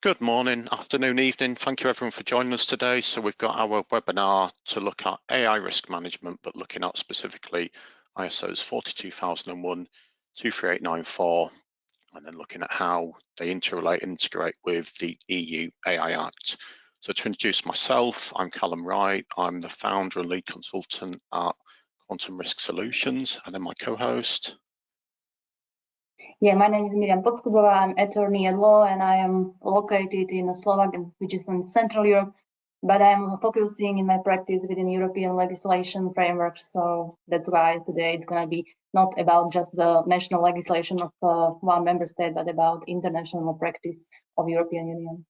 Good morning, afternoon, evening. Thank you everyone for joining us today. So we've got our webinar to look at AI risk management, but looking at specifically ISO's 42001, 23894, and then looking at how they interrelate, integrate with the EU AI Act. So to introduce myself, I'm Callum Wright. I'm the founder and lead consultant at Quantum Risk Solutions, and then my co-host. Yeah, my name is Miriama Podskubova. I'm attorney at law, and I am located in Slovak, which is in Central Europe, but I'm focusing in my practice within European legislation framework. So that's why today it's going to be not about just the national legislation of one member state, but about international practice of European Union.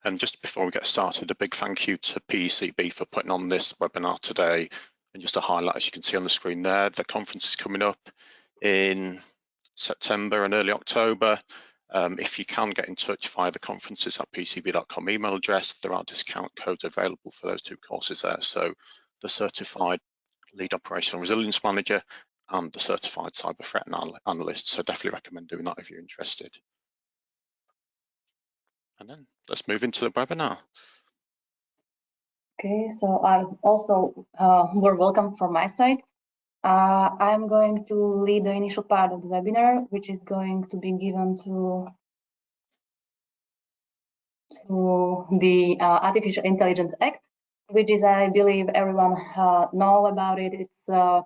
And just before we get started, a big thank you to PCB for putting on this webinar today. And just to highlight, as you can see on the screen there, the conference is coming up in September and early October. If you can get in touch via the conferences at pcb.com email address, there are discount codes available for those two courses there. So the Certified Lead Operational Resilience Manager and the Certified Cyber Threat Analyst. So definitely recommend doing that if you're interested. And then let's move into the webinar. Okay, so I also were welcome from my side. I'm going to lead the initial part of the webinar, which is going to be given to the Artificial Intelligence Act, which is, I believe, everyone know about it. It's a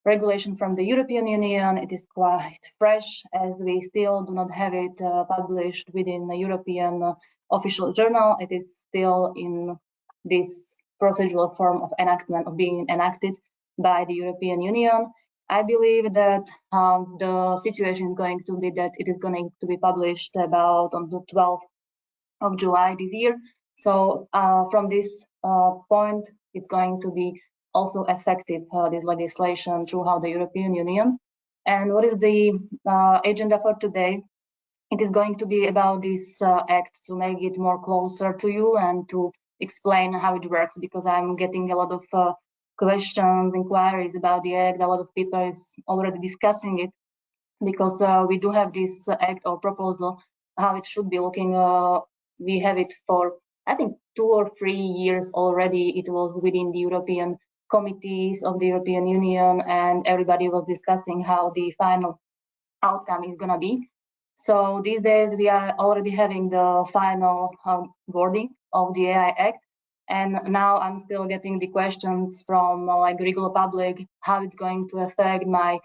regulation from the European Union. It is quite fresh, as we still do not have it published within the European official journal. It is still in this procedural form of enactment, of being enacted by the European Union. I believe that the situation is going to be that it is going to be published about on the 12th of July this year. So from this point, it's going to be also effective, this legislation throughout the European Union. And what is the agenda for today? It is going to be about this act to make it more closer to you and to explain how it works, because I'm getting a lot of questions, inquiries about the act. A lot of people is already discussing it, because we do have this act or proposal, how it should be looking. We have it for, I think, 2 or 3 years already. It was within the European committees of the European Union, and everybody was discussing how the final outcome is going to be. So these days we are already having the final wording of the AI Act, and now I'm still getting the questions from like regular public, how it's going to affect my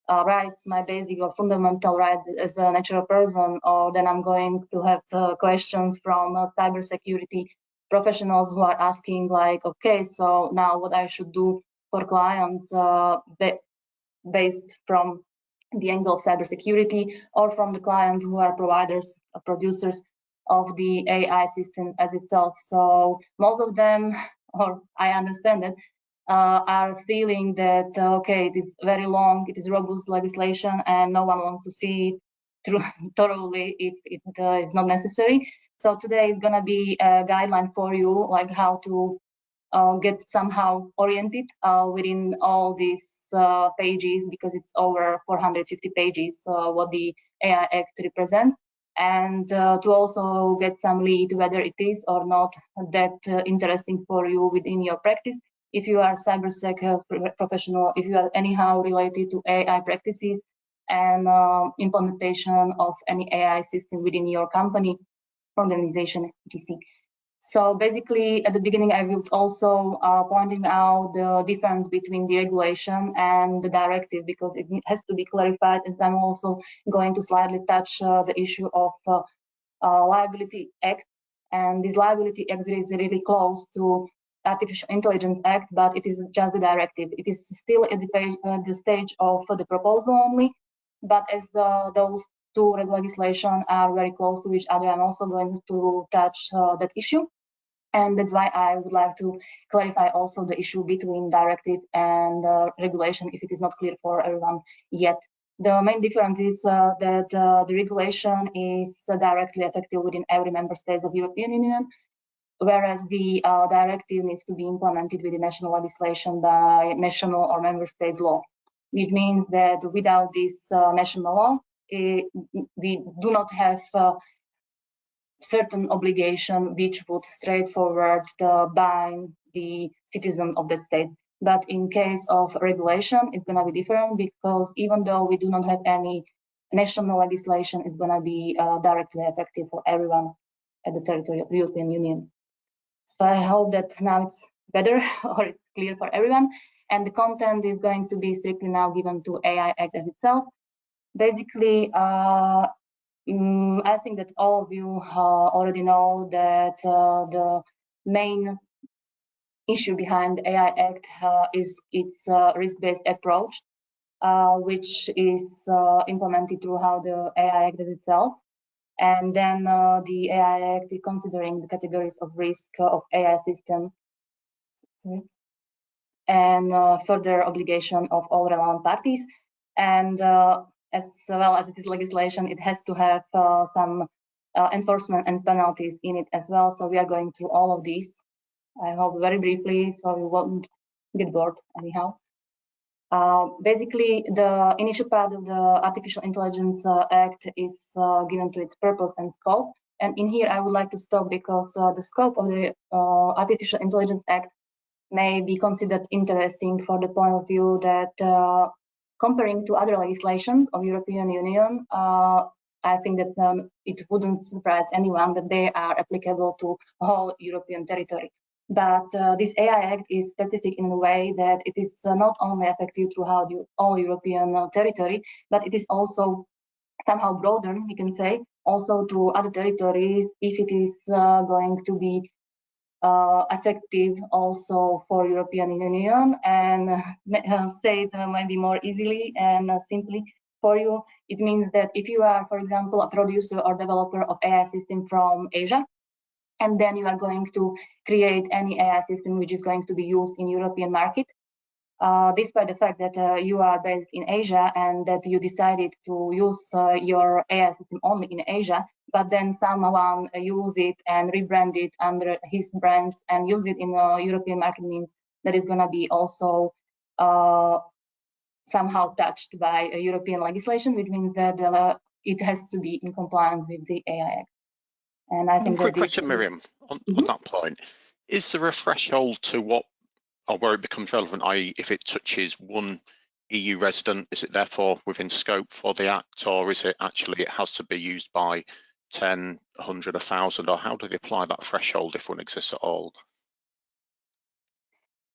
rights, my basic or fundamental rights as a natural person. Or then I'm going to have questions from cybersecurity professionals who are asking like, okay, so now what I should do for clients based from the angle of cybersecurity, or from the clients who are providers or producers of the AI system as itself. So most of them, or I understand it, are feeling that, okay, it is very long, it is robust legislation, and no one wants to see it through thoroughly if it is not necessary. So today is going to be a guideline for you, like how to get somehow oriented within all these pages, because it's over 450 pages, what the AI Act represents, and to also get some lead whether it is or not that interesting for you within your practice. If you are cybersec professional, if you are anyhow related to AI practices and implementation of any AI system within your company, organization, etc. So basically, at the beginning, I will also pointing out the difference between the regulation and the directive, because it has to be clarified, as I'm also going to slightly touch the issue of Liability Act. And this Liability Act is really close to Artificial Intelligence Act, but it is just the directive. It is still at the stage of the proposal only, but as those two legislation are very close to each other, I'm also going to touch that issue. And that's why I would like to clarify also the issue between directive and regulation, if it is not clear for everyone yet. The main difference is that the regulation is directly effective within every member state of European Union, whereas the directive needs to be implemented with the national legislation by national or member states law, which means that without this national law, we do not have certain obligation which would straightforward bind the citizen of the state. But in case of regulation, it's going to be different, because even though we do not have any national legislation, it's going to be directly effective for everyone at the territory of the European Union. So I hope that now it's better or it's clear for everyone. And the content is going to be strictly now given to AI Act as itself. Basically, I think that all of you already know that the main issue behind the AI Act is its risk-based approach, which is implemented through how the AI Act as itself. And then the AI Act is considering the categories of risk of AI system and further obligation of all relevant parties. And as well as it is legislation, it has to have some enforcement and penalties in it as well. So we are going through all of these, I hope very briefly, so you won't get bored anyhow. Basically, the initial part of the Artificial Intelligence Act is given to its purpose and scope. And in here, I would like to stop, because the scope of the Artificial Intelligence Act may be considered interesting for the point of view that comparing to other legislations of European Union, I think that it wouldn't surprise anyone that they are applicable to whole European territory. But this AI Act is specific in a way that it is not only effective throughout all European territory, but it is also somehow broader, we can say, also to other territories, if it is going to be effective also for European Union. And say it maybe more easily and simply for you, it means that if you are, for example, a producer or developer of AI system from Asia, and then you are going to create any AI system which is going to be used in European market, despite the fact that you are based in Asia and that you decided to use your AI system only in Asia, but then someone use it and rebrand it under his brands and use it in the European market, means that is going to be also somehow touched by European legislation, which means that it has to be in compliance with the AI Act. And I think quick question, Miriam, on that point. Is there a threshold to what or where it becomes relevant, i.e. if it touches one EU resident, is it therefore within scope for the Act, or is it actually it has to be used by 10, 100, 1,000, or how do they apply that threshold if one exists at all?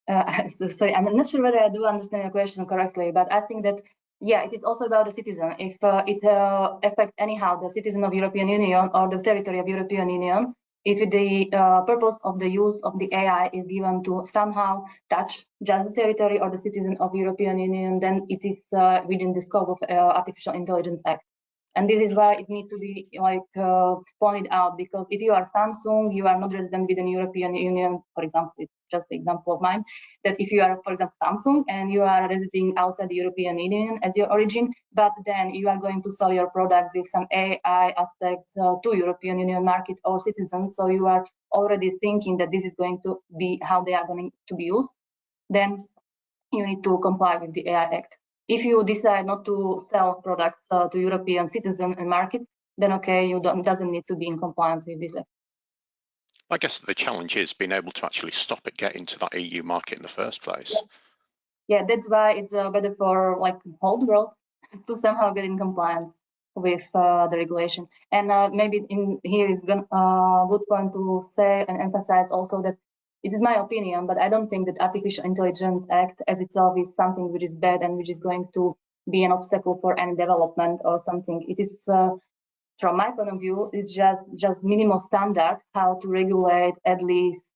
Sorry, I'm not sure whether I do understand your question correctly, but I think that, yeah, it is also about the citizen. If it affects anyhow the citizen of European Union or the territory of European Union, if the purpose of the use of the AI is given to somehow touch just the territory or the citizen of European Union, then it is within the scope of Artificial Intelligence Act. And this is why it needs to be pointed out, because if you are Samsung, you are not resident within European Union, for example, it's just the example of mine, that if you are, for example, Samsung and you are residing outside the European Union as your origin, but then you are going to sell your products with some AI aspects to European Union market or citizens, so you are already thinking that this is going to be how they are going to be used, then you need to comply with the AI Act. If you decide not to sell products to European citizens and markets, then okay, you doesn't need to be in compliance with this Act. I guess the challenge is being able to actually stop it getting to that EU market in the first place. Yeah, that's why it's better for like whole world to somehow get in compliance with the regulation. And maybe in here is a good point to say and emphasize also that it is my opinion, but I don't think that Artificial Intelligence Act as itself is something which is bad and which is going to be an obstacle for any development or something. It is, from my point of view, it's just minimal standard how to regulate at least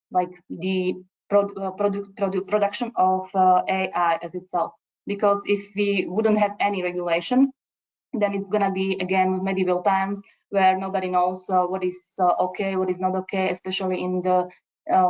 like the production of AI as itself. Because if we wouldn't have any regulation, then it's gonna be again medieval times where nobody knows what is okay, what is not okay, especially in the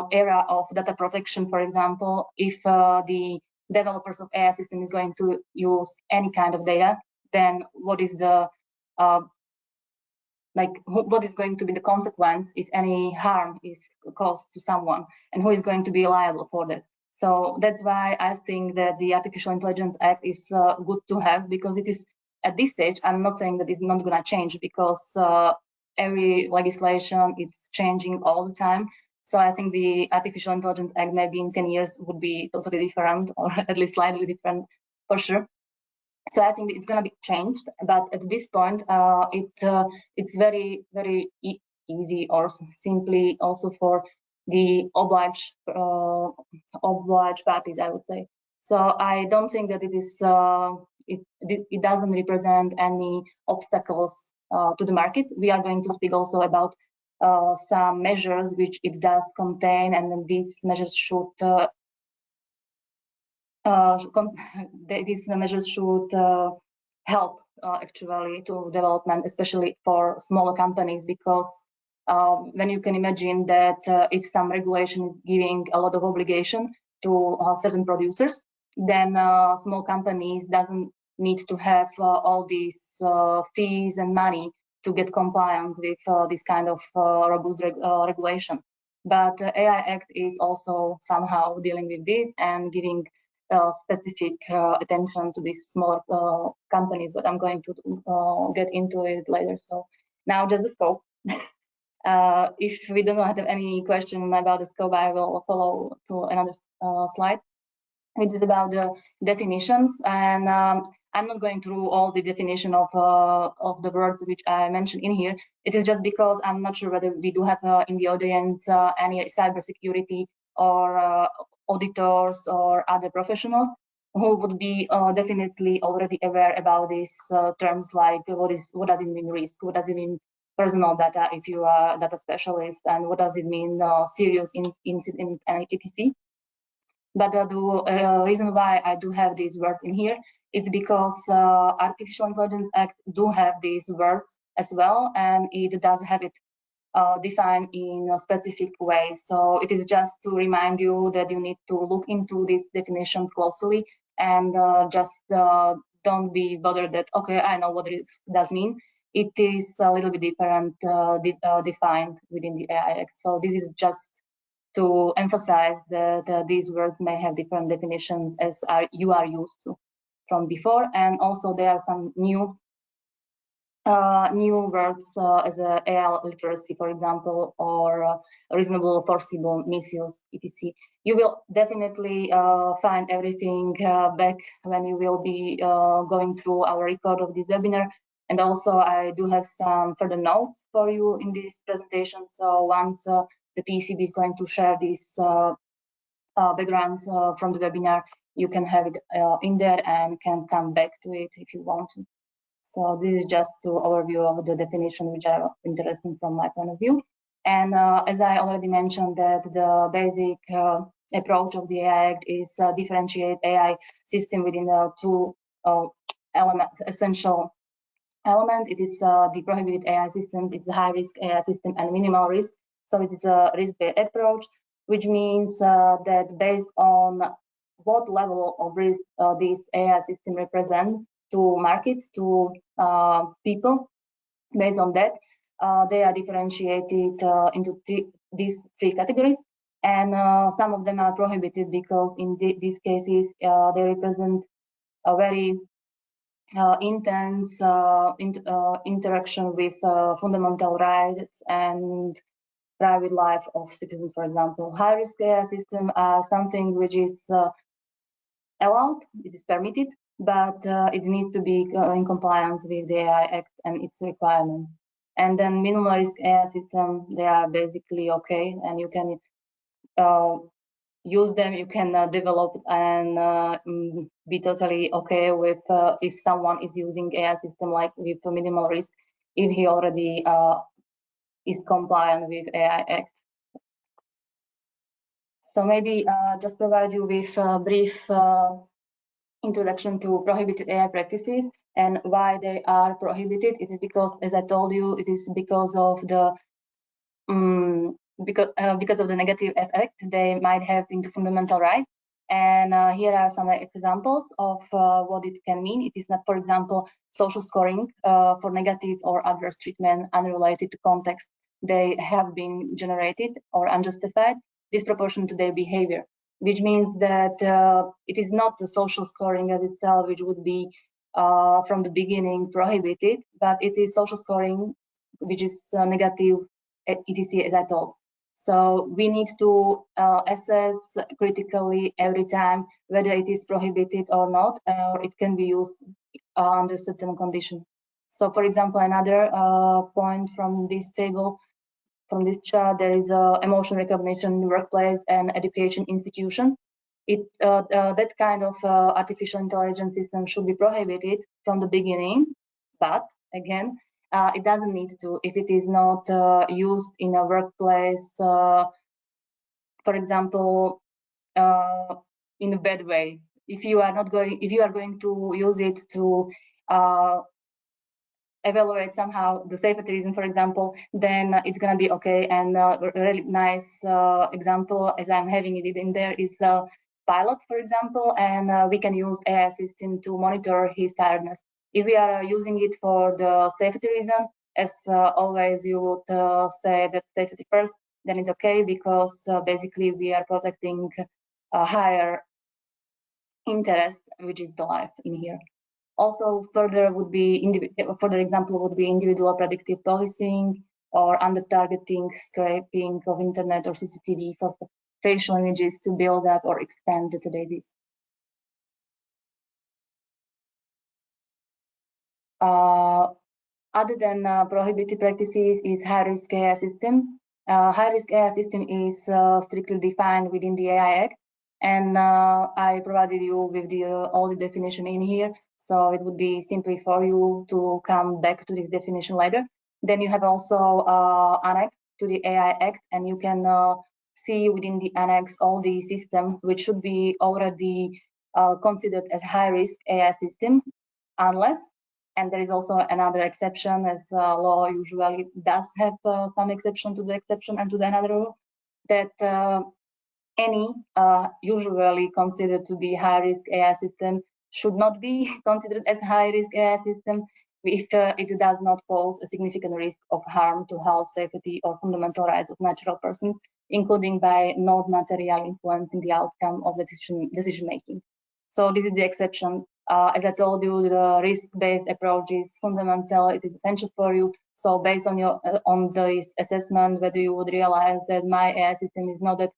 era of data protection, for example. If the developers of AI system is going to use any kind of data, then what is the what is going to be the consequence if any harm is caused to someone, and who is going to be liable for that? So that's why I think that the Artificial Intelligence Act is good to have, because it is at this stage, I'm not saying that it's not going to change, because every legislation it's changing all the time. So I think the Artificial Intelligence Act maybe in 10 years would be totally different, or at least slightly different for sure. So I think it's going to be changed, but at this point, it's very easy or simply also for the obliged parties, I would say. So I don't think that it is it doesn't represent any obstacles to the market. We are going to speak also about some measures which it does contain, and then these measures should help actually to development, especially for smaller companies, because when you can imagine that if some regulation is giving a lot of obligation to certain producers, then small companies doesn't need to have all these fees and money to get compliance with this kind of robust regulation. But AI Act is also somehow dealing with this and giving specific attention to these smaller companies, but I'm going to get into it later. So now just the scope. If we do not have any question about the scope, I will follow to another slide. It is about the definitions, and I'm not going through all the definition of the words which I mentioned in here. It is just because I'm not sure whether we do have in the audience any cybersecurity or auditors or other professionals who would be definitely already aware about these terms, like what does it mean risk, what does it mean personal data if you are a data specialist, and what does it mean serious incident and etc. But the reason why I do have these words in here, it's because Artificial Intelligence Act do have these words as well, and it does have it defined in a specific way. So it is just to remind you that you need to look into these definitions closely, and just don't be bothered that, okay, I know what it does mean. It is a little bit different defined within the AI Act. So this is just to emphasize that these words may have different definitions as you are used to from before, and also there are some new words as AI literacy, for example, or reasonable, foreseeable misuse, etc. You will definitely find everything back when you will be going through our record of this webinar. And also, I do have some further notes for you in this presentation. So once the PCB is going to share these backgrounds from the webinar, you can have it in there and can come back to it if you want to. So this is just to overview of the definition which are interesting from my point of view. And as I already mentioned, that the basic approach of the AI Act is differentiate AI system within the two essential elements. It is the prohibited AI systems, it's a high-risk AI system and minimal risk. So it is a risk-based approach, which means that based on what level of risk this AI system represent to markets, to people, based on that, they are differentiated into these three categories. And some of them are prohibited because in these cases, they represent a very intense interaction with fundamental rights and private life of citizens, for example. High-risk AI systems are something which is allowed, it is permitted, but it needs to be in compliance with the AI Act and its requirements. And then minimal risk AI system, they are basically okay, and you can use them, you can develop and be totally okay with if someone is using AI system like with minimal risk, if he already is compliant with AI Act. So maybe just provide you with a brief introduction to prohibited AI practices and why they are prohibited. It is because, as I told you, it is because of the because of the negative effect they might have into fundamental rights. And here are some examples of what it can mean. It is not, for example, social scoring for negative or adverse treatment unrelated to context. They have been generated or unjustified, disproportionate to their behavior, which means that it is not the social scoring as itself which would be from the beginning prohibited, but it is social scoring which is negative, etc. as I told. So we need to assess critically every time whether it is prohibited or not, or it can be used under certain conditions. So, for example, another point from this table, from this chart, there is emotion recognition in the workplace and education institution. That kind of artificial intelligence system should be prohibited from the beginning, but again, it doesn't need to if it is not used in a workplace, for example, in a bad way. If you are going to use it to evaluate somehow the safety reason, for example, then it's going to be okay. And a really nice example, as I'm having it in there, is pilot, for example, and we can use AI assistant to monitor his tiredness. If we are using it for the safety reason, as always, you would say that safety first, then it's okay, because basically we are protecting a higher interest, which is the life in here. Also, further example would be individual predictive policing or under-targeting scraping of internet or CCTV for facial images to build up or expand databases. Other than prohibited practices is high-risk AI system. High-risk AI system is strictly defined within the AI Act, and I provided you with all the definition in here. So it would be simply for you to come back to this definition later. Then you have also annex to the AI Act, and you can see within the annex all the system which should be already considered as high-risk AI system, unless, and there is also another exception, as law usually does have some exception to the exception and to the another rule, that any usually considered to be high-risk AI system should not be considered as high-risk AI system if it does not pose a significant risk of harm to health, safety, or fundamental rights of natural persons, including by non-material influencing the outcome of the decision making. So this is the exception. As I told you, the risk-based approach is fundamental. It is essential for you. So based on your on this assessment, whether you would realize that my AI system is not that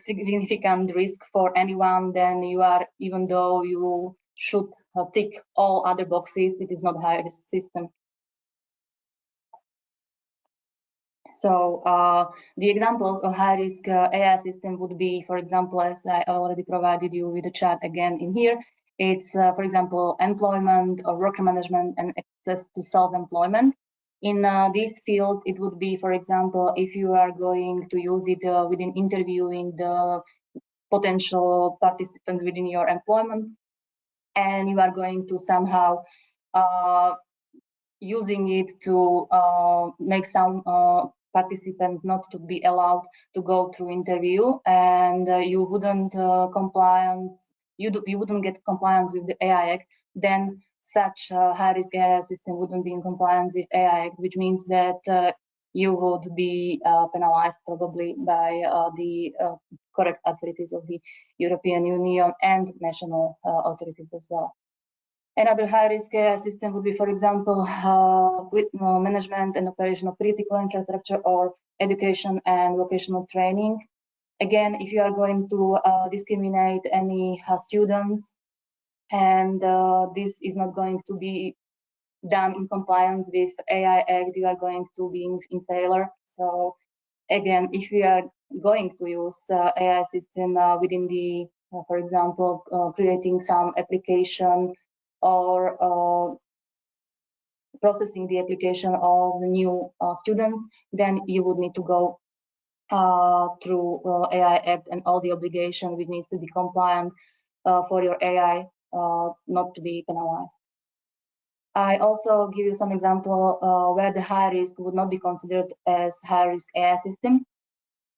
significant risk for anyone, then you are, even though you should tick all other boxes, it is not a high risk system. So the examples of high risk AI system would be, for example, as I already provided you with a chart again in here, it's for example employment or worker management and access to self-employment. In these fields, it would be, for example, if you are going to use it within interviewing the potential participants within your employment, and you are going to somehow using it to make some participants not to be allowed to go through interview, and you wouldn't you wouldn't get compliance with the AI Act, then such high-risk AI system wouldn't be in compliance with AI Act, which means that you would be penalized probably by the correct authorities of the European Union and national authorities as well. Another high-risk AI system would be, for example, management and operation of critical infrastructure or education and vocational training. Again, if you are going to discriminate any students, and this is not going to be done in compliance with AI Act, you are going to be in failure. So again, if you are going to use AI system within the, for example, creating some application or processing the application of the new students, then you would need to go through AI Act and all the obligation which needs to be compliant for your AI not to be penalized. I also give you some example where the high risk would not be considered as high risk AI system,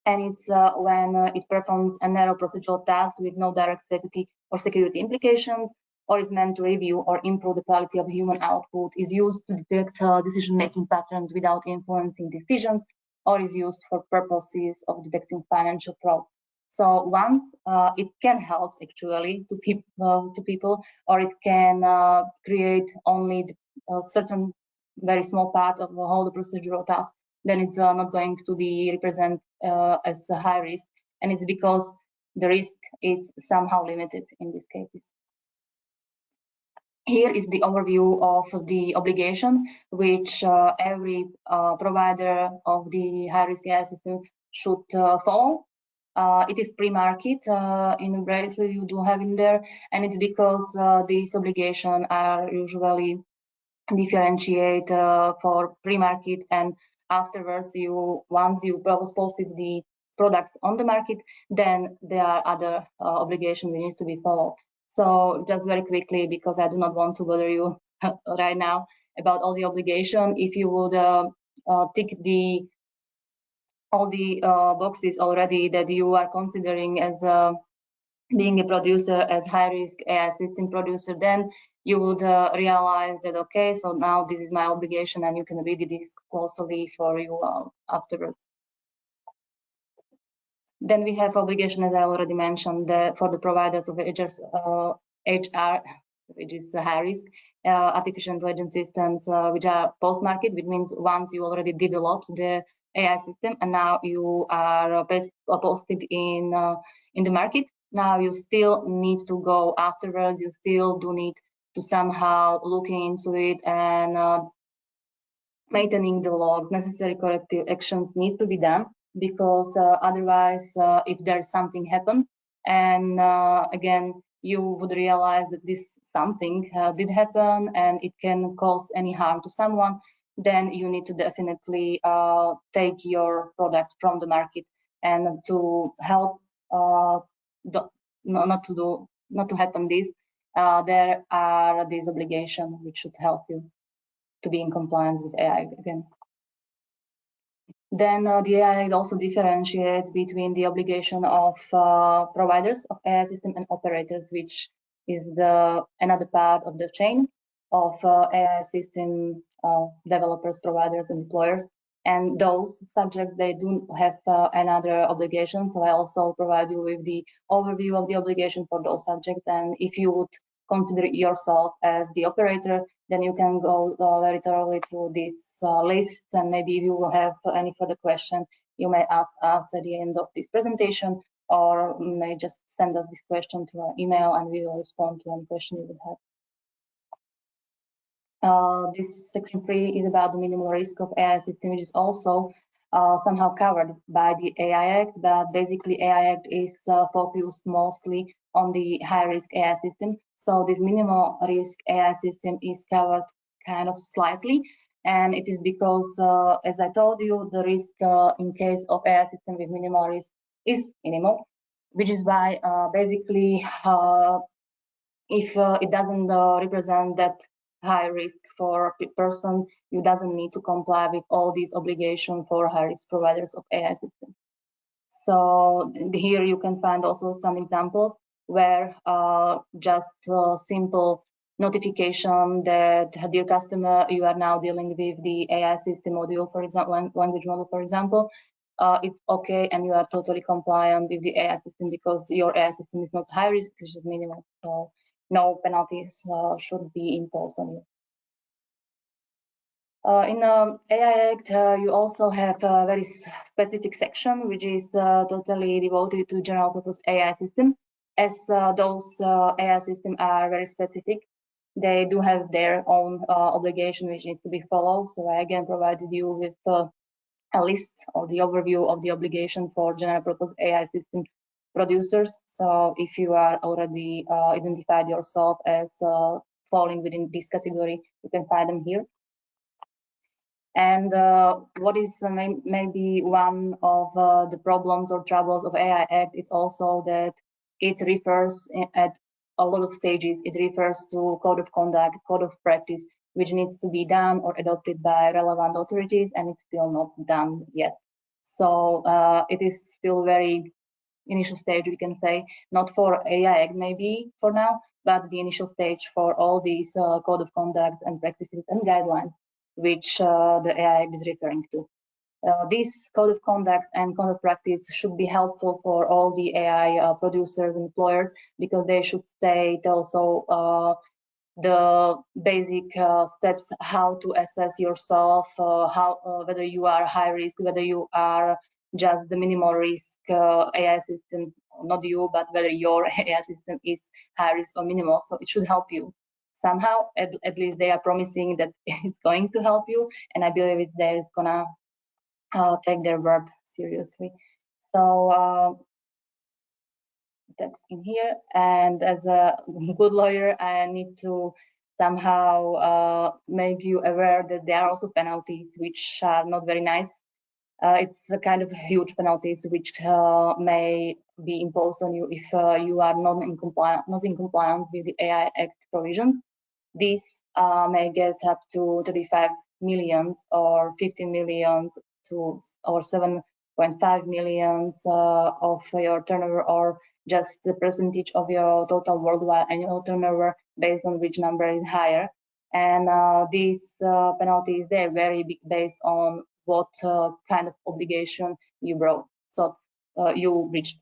and it's when it performs a narrow procedural task with no direct safety or security implications, or is meant to review or improve the quality of human output, is used to detect decision-making patterns without influencing decisions, or is used for purposes of detecting financial fraud. So once it can help actually to people, or it can create only certain very small part of the whole procedural task, then it's not going to be represented as a high risk, and it's because the risk is somehow limited in these cases. Here is the overview of the obligation which every provider of the high-risk AI system should follow. It is pre-market in bracelet you do have in there, and it's because these obligations are usually differentiate for pre-market, and afterwards once you posted the products on the market, then there are other obligations that need to be followed. So just very quickly, because I do not want to bother you right now about all the obligation, if you would tick all the boxes already that you are considering as being a producer, as high-risk AI system producer, then you would realize that, okay, so now this is my obligation, and you can read this closely for you afterwards. Then we have obligation, as I already mentioned, for the providers of HR, which is high risk, artificial intelligence systems, which are post-market, which means once you already developed the AI system and now you are posted in the market. Now you still need to go afterwards. You still do need to somehow look into it, and maintaining the logs, necessary corrective actions needs to be done, because otherwise, if there's something happen, and again, you would realize that this something did happen and it can cause any harm to someone, then you need to definitely take your product from the market. And to help not to happen this, there are these obligations which should help you to be in compliance with AI again. Then the AI also differentiates between the obligation of providers of AI system and operators, which is another part of the chain of AI system developers, providers, and employers. And those subjects, they do have another obligation. So I also provide you with the overview of the obligation for those subjects. And if you would consider yourself as the operator, then you can go very thoroughly through this list, and maybe if you will have any further question, you may ask us at the end of this presentation, or may just send us this question to our email, and we will respond to any question you would have. This section 3 is about the minimal risk of AI system, which is also somehow covered by the AI Act, but basically AI Act is focused mostly on the high-risk AI system. So this minimal risk AI system is covered kind of slightly, and it is because, as I told you, the risk in case of AI system with minimal risk is minimal, which is why basically if it doesn't represent that high risk for a person, you doesn't need to comply with all these obligations for high-risk providers of AI systems. So here you can find also some examples where just simple notification that, dear customer, you are now dealing with the AI system module, for example, language model, for example, it's okay, and you are totally compliant with the AI system because your AI system is not high risk, it's just minimal. So no penalties should be imposed on you. In the AI Act, you also have a very specific section, which is totally devoted to general purpose AI system. As those AI systems are very specific, they do have their own obligation which needs to be followed. So I again provided you with a list or the overview of the obligation for general purpose AI system producers. So if you are already identified yourself as falling within this category, you can find them here. And what is maybe one of the problems or troubles of AI Act is also that it refers at a lot of stages. It refers to code of conduct, code of practice, which needs to be done or adopted by relevant authorities, and it's still not done yet. So it is still very initial stage, we can say, not for AI Act maybe for now, but the initial stage for all these code of conduct and practices and guidelines which the AI Act is referring to. This code of conduct and code of practice should be helpful for all the AI producers and employers, because they should state also the basic steps how to assess yourself, whether you are high risk, whether you are just the minimal risk AI system, not you, but whether your AI system is high risk or minimal. So it should help you somehow. At least they are promising that it's going to help you, and I believe they're gonna take their word seriously. So that's in here. And as a good lawyer, I need to somehow make you aware that there are also penalties which are not very nice. It's a kind of huge penalties which may be imposed on you if you are not in compliance with the AI Act provisions. These may get up to 35 millions or 15 millions to or 7.5 millions of your turnover, or just the percentage of your total worldwide annual turnover based on which number is higher. And these penalties, they vary based on what kind of obligation you broke, so you breached.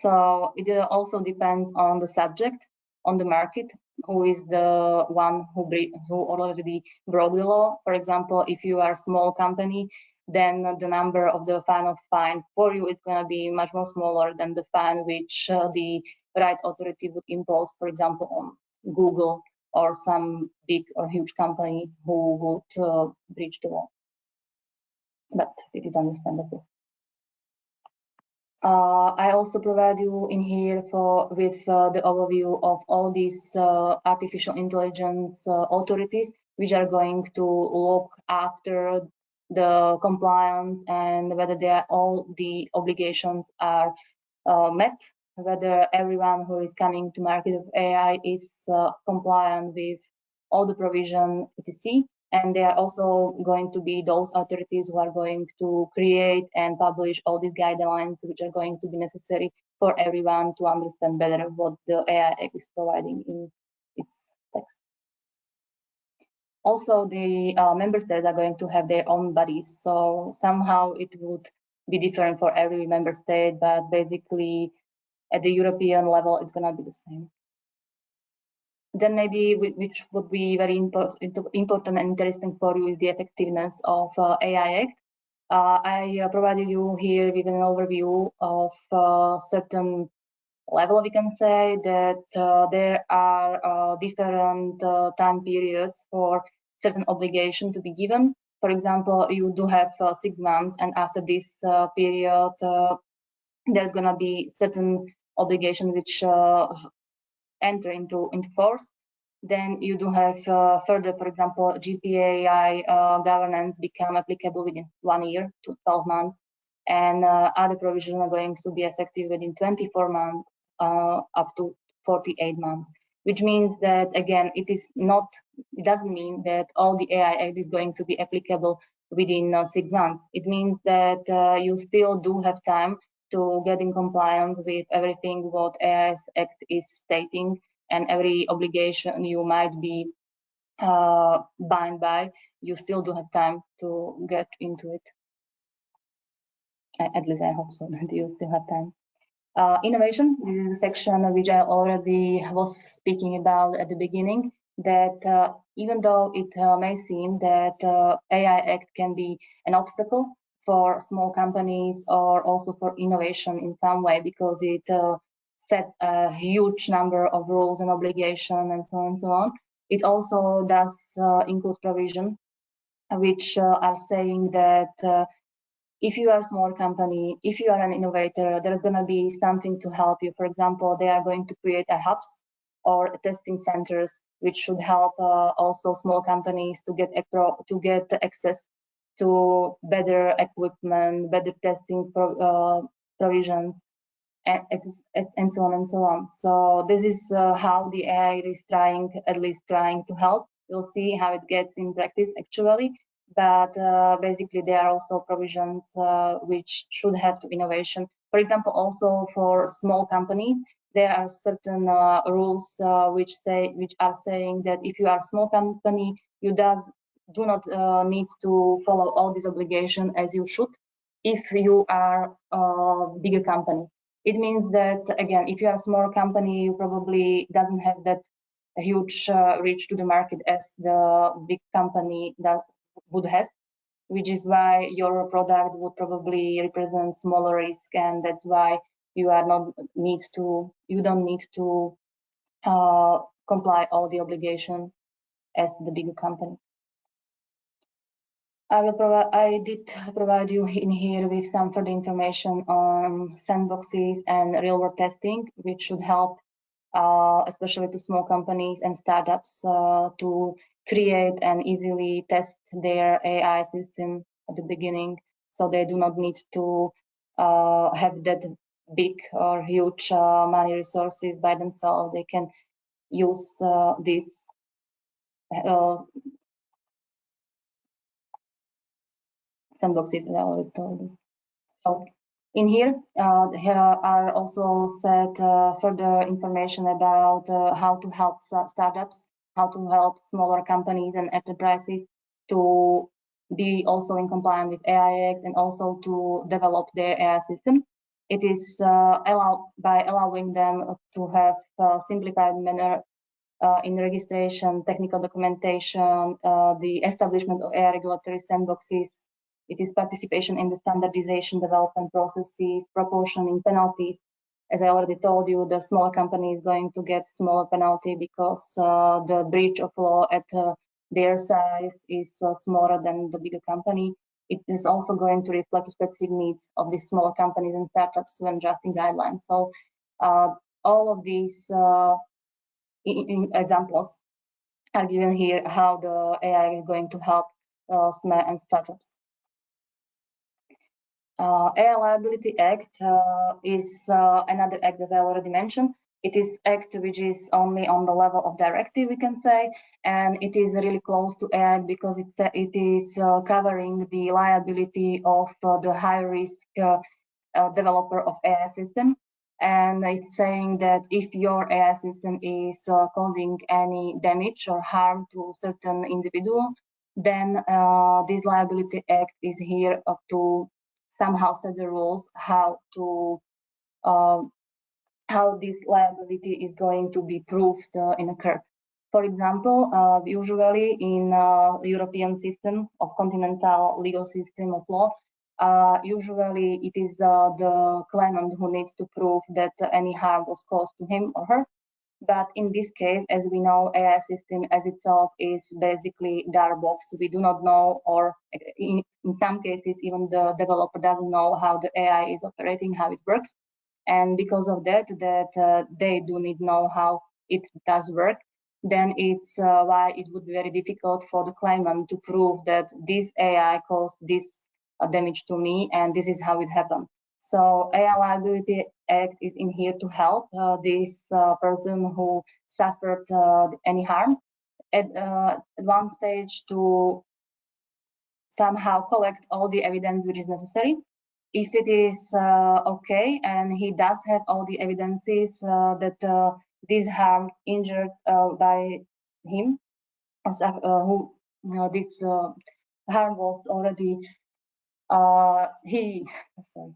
So it also depends on the subject, on the market, who is the one who already broke the law. For example, if you are a small company, then the number of the final fine for you is going to be much more smaller than the fine which the right authority would impose, for example, on Google or some big or huge company who would breach the law. But it is understandable. I also provide you in here with the overview of all these artificial intelligence authorities which are going to look after the compliance and whether all the obligations are met, whether everyone who is coming to market of AI is compliant with all the provision etc. And they are also going to be those authorities who are going to create and publish all these guidelines which are going to be necessary for everyone to understand better what the AI Act is providing in its text. Also, the member states are going to have their own bodies, so somehow it would be different for every member state, but basically at the European level, it's going to be the same. Then maybe which would be very important and interesting for you is the effectiveness of AI Act. I provided you here with an overview of certain level. We can say that there are different time periods for certain obligation to be given. For example, you do have 6 months, and after this period, there's going to be certain obligation which enter into force. Then you do have further, for example, GPAI governance become applicable within 1 year to 12 months, and other provisions are going to be effective within 24 months up to 48 months, which means that again, it doesn't mean that all the AI Act is going to be applicable within 6 months. It means that you still do have time to get in compliance with everything what AI Act is stating, and every obligation you might be bound by, you still do have time to get into it. At least I hope so, that you still have time. Innovation, this is a section which I already was speaking about at the beginning, that even though it may seem that AI Act can be an obstacle for small companies or also for innovation in some way, because it sets a huge number of rules and obligations and so on and so on. It also does include provision which are saying that if you are a small company, if you are an innovator, there's going to be something to help you. For example, they are going to create hubs or testing centers, which should help also small companies to get access to better equipment, better testing provisions, and so on and so on. So this is how the AI is at least trying to help. We'll see how it gets in practice actually. But basically, there are also provisions which should have to innovation. For example, also for small companies, there are certain rules which are saying that if you are a small company, you do not need to follow all these obligations as you should if you are a bigger company. It means that, again, if you are a small company, you probably doesn't have that a huge reach to the market as the big company that would have, which is why your product would probably represent smaller risk, and that's why you don't need to comply all the obligation as the bigger company. I did provide you in here with some further information on sandboxes and real-world testing, which should help, especially to small companies and startups, to create and easily test their AI system at the beginning, so they do not need to have that big or huge money resources by themselves. They can use these sandboxes that I already told you. So in here, here are also set further information about how to help startups, how to help smaller companies and enterprises to be also in compliance with AI Act and also to develop their AI system. It is allowing them to have a simplified manner in registration, technical documentation, the establishment of AI regulatory sandboxes. It is participation in the standardization development processes, proportion in penalties. As I already told you, the small company is going to get smaller penalty because the breach of law at their size is smaller than the bigger company. It is also going to reflect the specific needs of these smaller companies and startups when drafting guidelines. So all of these examples are given here how the AI is going to help SME and startups. AI Liability Act is another act, as I already mentioned. It is act which is only on the level of directive, we can say, and it is really close to AI because it is covering the liability of the high-risk developer of AI system. And it's saying that if your AI system is causing any damage or harm to certain individual, then this Liability Act is here to somehow set the rules how this liability is going to be proved in a court. For example, usually in European system of continental legal system of law, usually it is the claimant who needs to prove that any harm was caused to him or her. But in this case, as we know, AI system as itself is basically dark box. We do not know, or in some cases, even the developer doesn't know how the AI is operating, how it works. And because of that, they do need to know how it does work. Then it's why it would be very difficult for the claimant to prove that this AI caused this damage to me, and this is how it happened. So AI Liability Act is in here to help this person who suffered any harm at one stage to somehow collect all the evidence which is necessary. If it is okay and he does have all the evidences that this harm injured by him, who this harm was already sorry.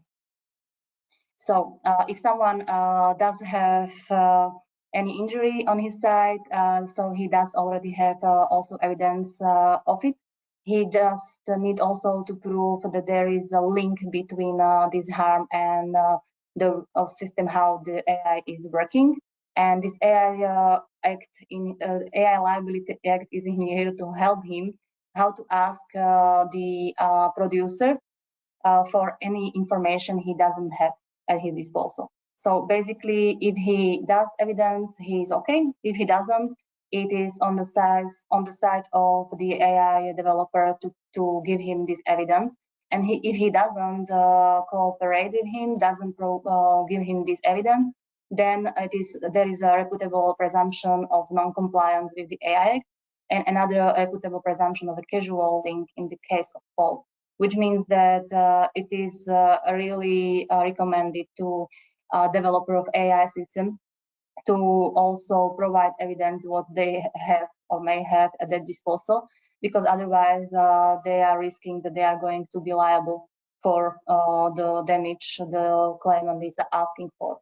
So if someone does have any injury on his side, so he does already have also evidence of it. He just need also to prove that there is a link between this harm and the system, how the AI is working. And this AI AI Liability Act is in here to help him how to ask the producer for any information he doesn't have at his disposal. So basically, if he does evidence, he's okay. If he doesn't, it is on the side of the AI developer to give him this evidence. And if he doesn't cooperate with him, doesn't give him this evidence, then there is a reputable presumption of non-compliance with the AI Act, and another reputable presumption of a casual link in the case of fault, which means that it is really recommended to developer of AI system to also provide evidence what they have or may have at their disposal, because otherwise they are risking that they are going to be liable for the damage the claimant is asking for.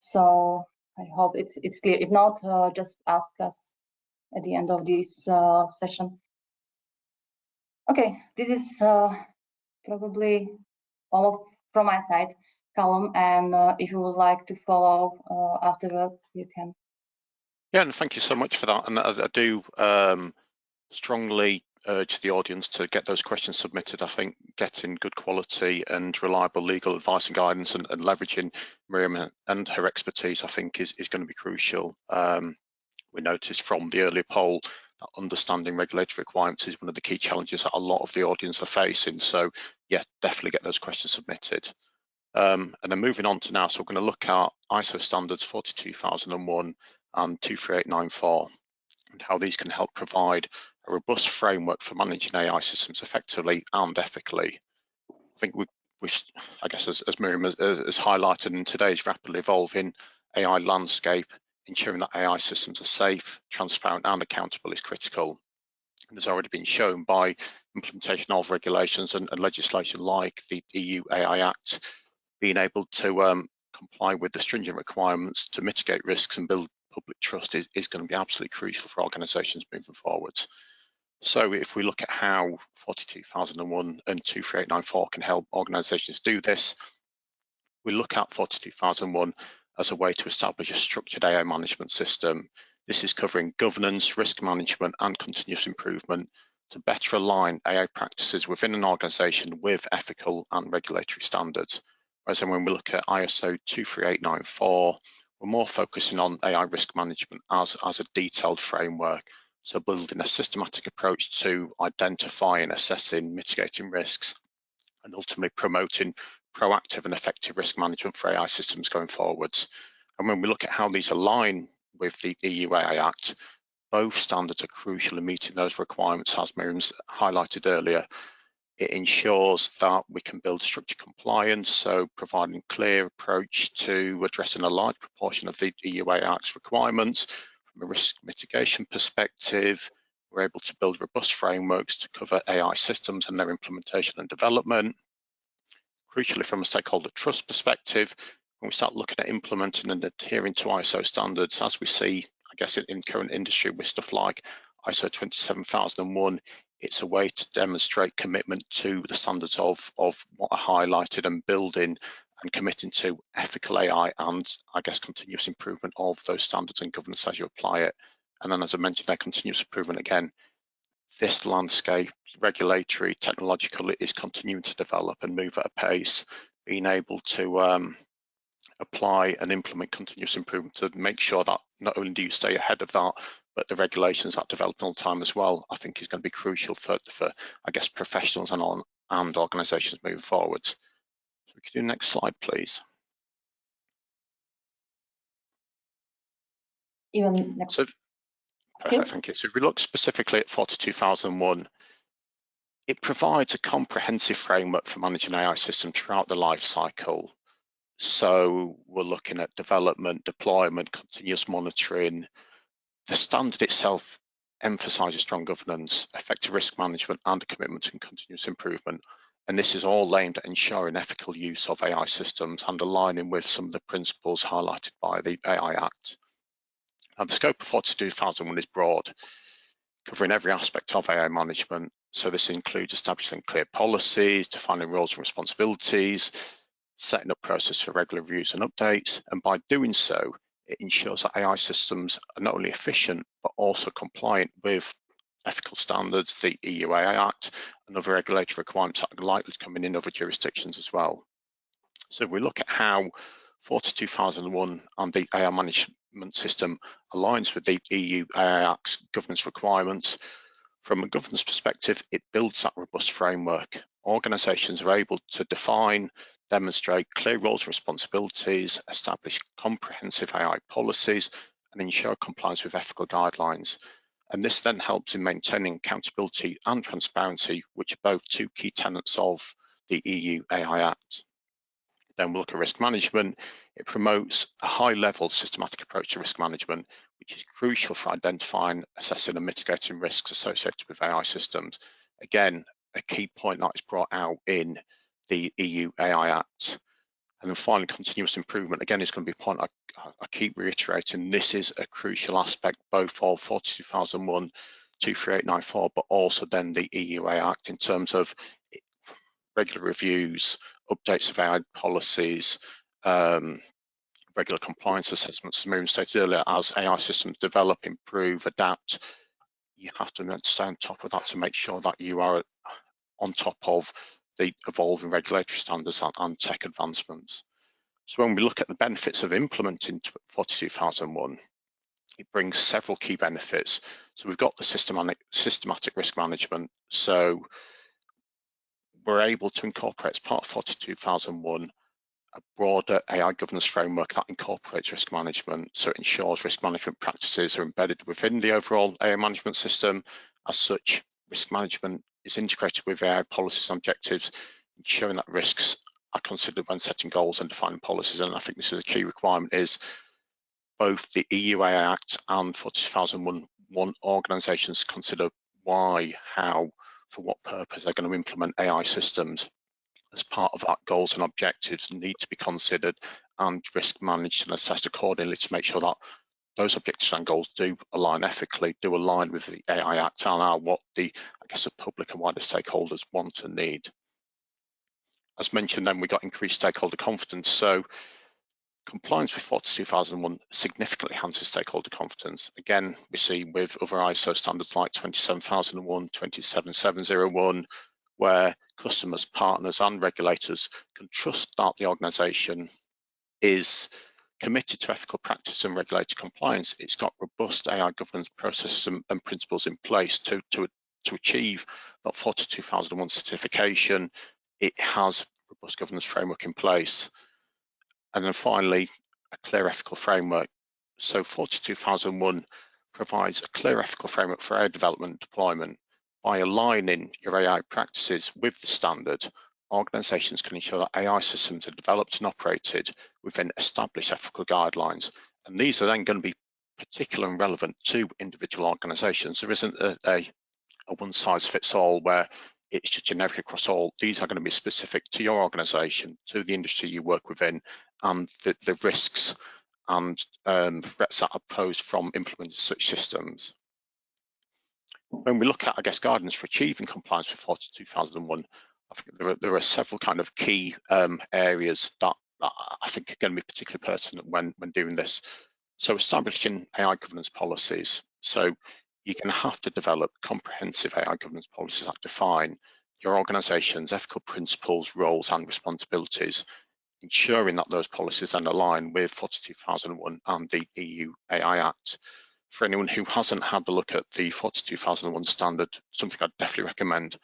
So I hope it's clear. If not, just ask us at the end of this session. Okay, this is probably all from my side, Callum, and if you would like to follow afterwards, you can. Yeah, and thank you so much for that. And I do strongly urge the audience to get those questions submitted. I think getting good quality and reliable legal advice and guidance and leveraging Miriam and her expertise, I think, is going to be crucial. We noticed from the earlier poll that understanding regulatory requirements is one of the key challenges that a lot of the audience are facing. So yeah, definitely get those questions submitted. And then moving on to now, so we're going to look at ISO standards 42001 and 23894 and how these can help provide a robust framework for managing AI systems effectively and ethically. I think I guess as Miriam has highlighted in today's rapidly evolving AI landscape, ensuring that AI systems are safe, transparent and accountable is critical. And has already been shown by implementation of regulations and legislation like the EU AI Act, being able to comply with the stringent requirements to mitigate risks and build public trust is going to be absolutely crucial for organisations moving forward. So if we look at how 42001 and 23894 can help organisations do this, we look at 42001 as a way to establish a structured AI management system. This is covering governance, risk management and continuous improvement to better align AI practices within an organisation with ethical and regulatory standards. Whereas when we look at ISO 23894, we're more focusing on AI risk management as a detailed framework. So building a systematic approach to identifying, assessing, mitigating risks, and ultimately promoting proactive and effective risk management for AI systems going forwards. And when we look at how these align with the EU AI Act, both standards are crucial in meeting those requirements, as Miriam's highlighted earlier. It ensures that we can build structured compliance, so providing a clear approach to addressing a large proportion of the EU AI Act's requirements. From a risk mitigation perspective, we're able to build robust frameworks to cover AI systems and their implementation and development. Crucially, from a stakeholder trust perspective, when we start looking at implementing and adhering to ISO standards, as we see, I guess, in current industry with stuff like ISO 27001, it's a way to demonstrate commitment to the standards of what are highlighted and building and committing to ethical AI and, I guess, continuous improvement of those standards and governance as you apply it. And then, as I mentioned, that continuous improvement again, this landscape, regulatory, technological, is continuing to develop and move at a pace. Being able to apply and implement continuous improvement to make sure that not only do you stay ahead of that, but the regulations that develop all the time as well, I think is going to be crucial for I guess, professionals and organisations moving forward. So we can do the next slide, please. So, perfect, thank you. So if we look specifically at 42001, it provides a comprehensive framework for managing AI systems throughout the life cycle. So we're looking at development, deployment, continuous monitoring. The standard itself emphasises strong governance, effective risk management and a commitment to continuous improvement. And this is all aimed at ensuring ethical use of AI systems and aligning with some of the principles highlighted by the AI Act. Now, the scope of 42001 is broad, covering every aspect of AI management. So this includes establishing clear policies, defining roles and responsibilities, setting up process for regular reviews and updates. And by doing so, it ensures that AI systems are not only efficient, but also compliant with ethical standards, the EU AI Act, and other regulatory requirements that are likely to come in other jurisdictions as well. So if we look at how 42001 and the AI management system aligns with the EU AI Act's governance requirements, from a governance perspective, it builds that robust framework. Organisations are able to define, demonstrate clear roles and responsibilities, establish comprehensive AI policies, and ensure compliance with ethical guidelines. And this then helps in maintaining accountability and transparency, which are both two key tenets of the EU AI Act. Then we'll look at risk management. It promotes a high-level systematic approach to risk management, which is crucial for identifying, assessing and mitigating risks associated with AI systems. Again, a key point that is brought out in the EU AI Act. And then finally, continuous improvement, again, is going to be a point I keep reiterating. This is a crucial aspect both of 42001, 23894, but also then the EUA Act in terms of regular reviews, updates of AI policies, regular compliance assessments. As Miriam stated earlier, as AI systems develop, improve, adapt, you have to stay on top of that to make sure that you are on top of the evolving regulatory standards and tech advancements. So when we look at the benefits of implementing 42001, it brings several key benefits. So we've got the systematic risk management. So we're able to incorporate as part of 42001 a broader AI governance framework that incorporates risk management. So it ensures risk management practices are embedded within the overall AI management system. As such, risk management is integrated with AI policies and objectives, ensuring that risks are considered when setting goals and defining policies. And I think this is a key requirement, is both the EUA Act and 42001 organisations consider why, how, for what purpose they're going to implement AI systems. As part of that, goals and objectives need to be considered and risk managed and assessed accordingly to make sure that those objectives and goals do align ethically, do align with the AI Act and are what the public and wider stakeholders want and need. As mentioned, then we got increased stakeholder confidence. So compliance with 42001 significantly enhances stakeholder confidence. Again, we see with other ISO standards like 27001, 27701, where customers, partners, and regulators can trust that the organisation is committed to ethical practice and regulatory compliance. It's got robust AI governance processes and principles in place to achieve that 42001 certification. It has a robust governance framework in place. And then finally, a clear ethical framework. So 42001 provides a clear ethical framework for AI development and deployment. By aligning your AI practices with the standard, organisations can ensure that AI systems are developed and operated within established ethical guidelines. And these are then going to be particular and relevant to individual organisations. There isn't a one-size-fits-all where it's just generic across all. These are going to be specific to your organisation, to the industry you work within, and the risks and threats that are posed from implementing such systems. When we look at, guidance for achieving compliance with 42001, I think there are several kind of key areas that I think are going to be particularly pertinent when doing this. So establishing AI governance policies. So you're going to have to develop comprehensive AI governance policies that define your organisation's ethical principles, roles, and responsibilities, ensuring that those policies then align with 42001 and the EU AI Act. For anyone who hasn't had a look at the 42001 standard, something I'd definitely recommend,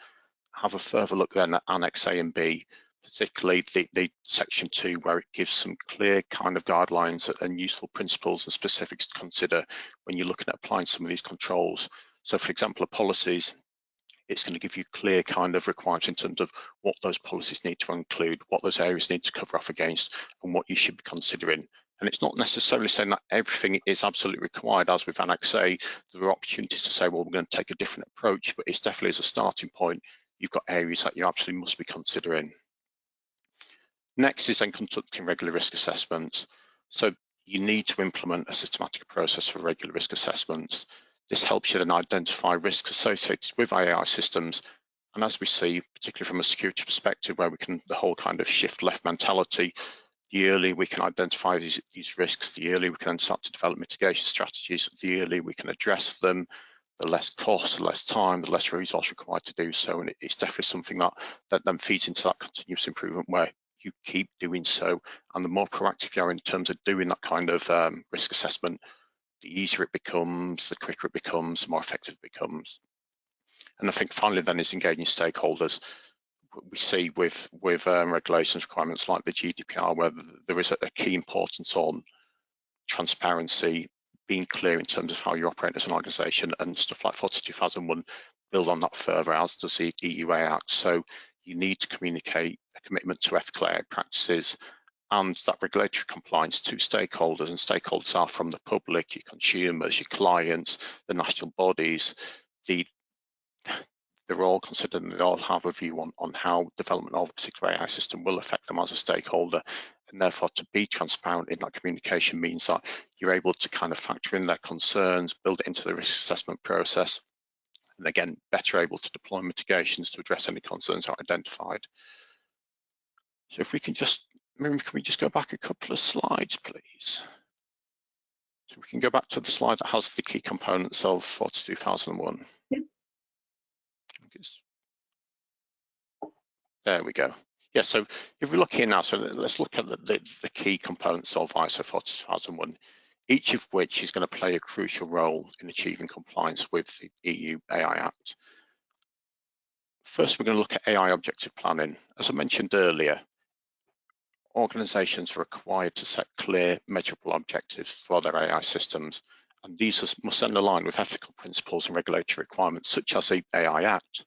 have a further look then at Annex A and B, particularly the section 2, where it gives some clear kind of guidelines and useful principles and specifics to consider when you're looking at applying some of these controls. So for example, of policies, it's going to give you clear kind of requirements in terms of what those policies need to include, what those areas need to cover off against, and what you should be considering. And it's not necessarily saying that everything is absolutely required. As with Annex A, there are opportunities to say, well, we're going to take a different approach, but it's definitely as a starting point, you've got areas that you absolutely must be considering. Next is then conducting regular risk assessments. So you need to implement a systematic process for regular risk assessments. This helps you then identify risks associated with AI systems. And as we see, particularly from a security perspective, where we can, the whole kind of shift left mentality, the earlier we can identify these risks, the earlier we can then start to develop mitigation strategies, the earlier we can address them, the less cost, the less time, the less resource required to do so. And it's definitely something that then feeds into that continuous improvement where you keep doing so. And the more proactive you are in terms of doing that kind of risk assessment, the easier it becomes, the quicker it becomes, the more effective it becomes. And I think finally then is engaging stakeholders. We see with regulations requirements like the GDPR, where there is a key importance on transparency, being clear in terms of how you operate as an organisation, and stuff like 42001 build on that further, as does the EUA Act. So you need to communicate a commitment to ethical AI practices and that regulatory compliance to stakeholders, and stakeholders are from the public, your consumers, your clients, the national bodies. They're all considered and they all have a view on how development of a particular AI system will affect them as a stakeholder. And therefore, to be transparent in that communication means that you're able to kind of factor in their concerns, build it into the risk assessment process, and again, better able to deploy mitigations to address any concerns that are identified. So if we can just, Miriam, can we just go back a couple of slides, please? So we can go back to the slide that has the key components of 42001. Yeah. There we go. Yeah, so if we look here now, so let's look at the key components of ISO 42001, each of which is going to play a crucial role in achieving compliance with the EU AI Act. First, we're going to look at AI objective planning. As I mentioned earlier, organizations are required to set clear, measurable objectives for their AI systems, and these must then align with ethical principles and regulatory requirements such as the AI Act.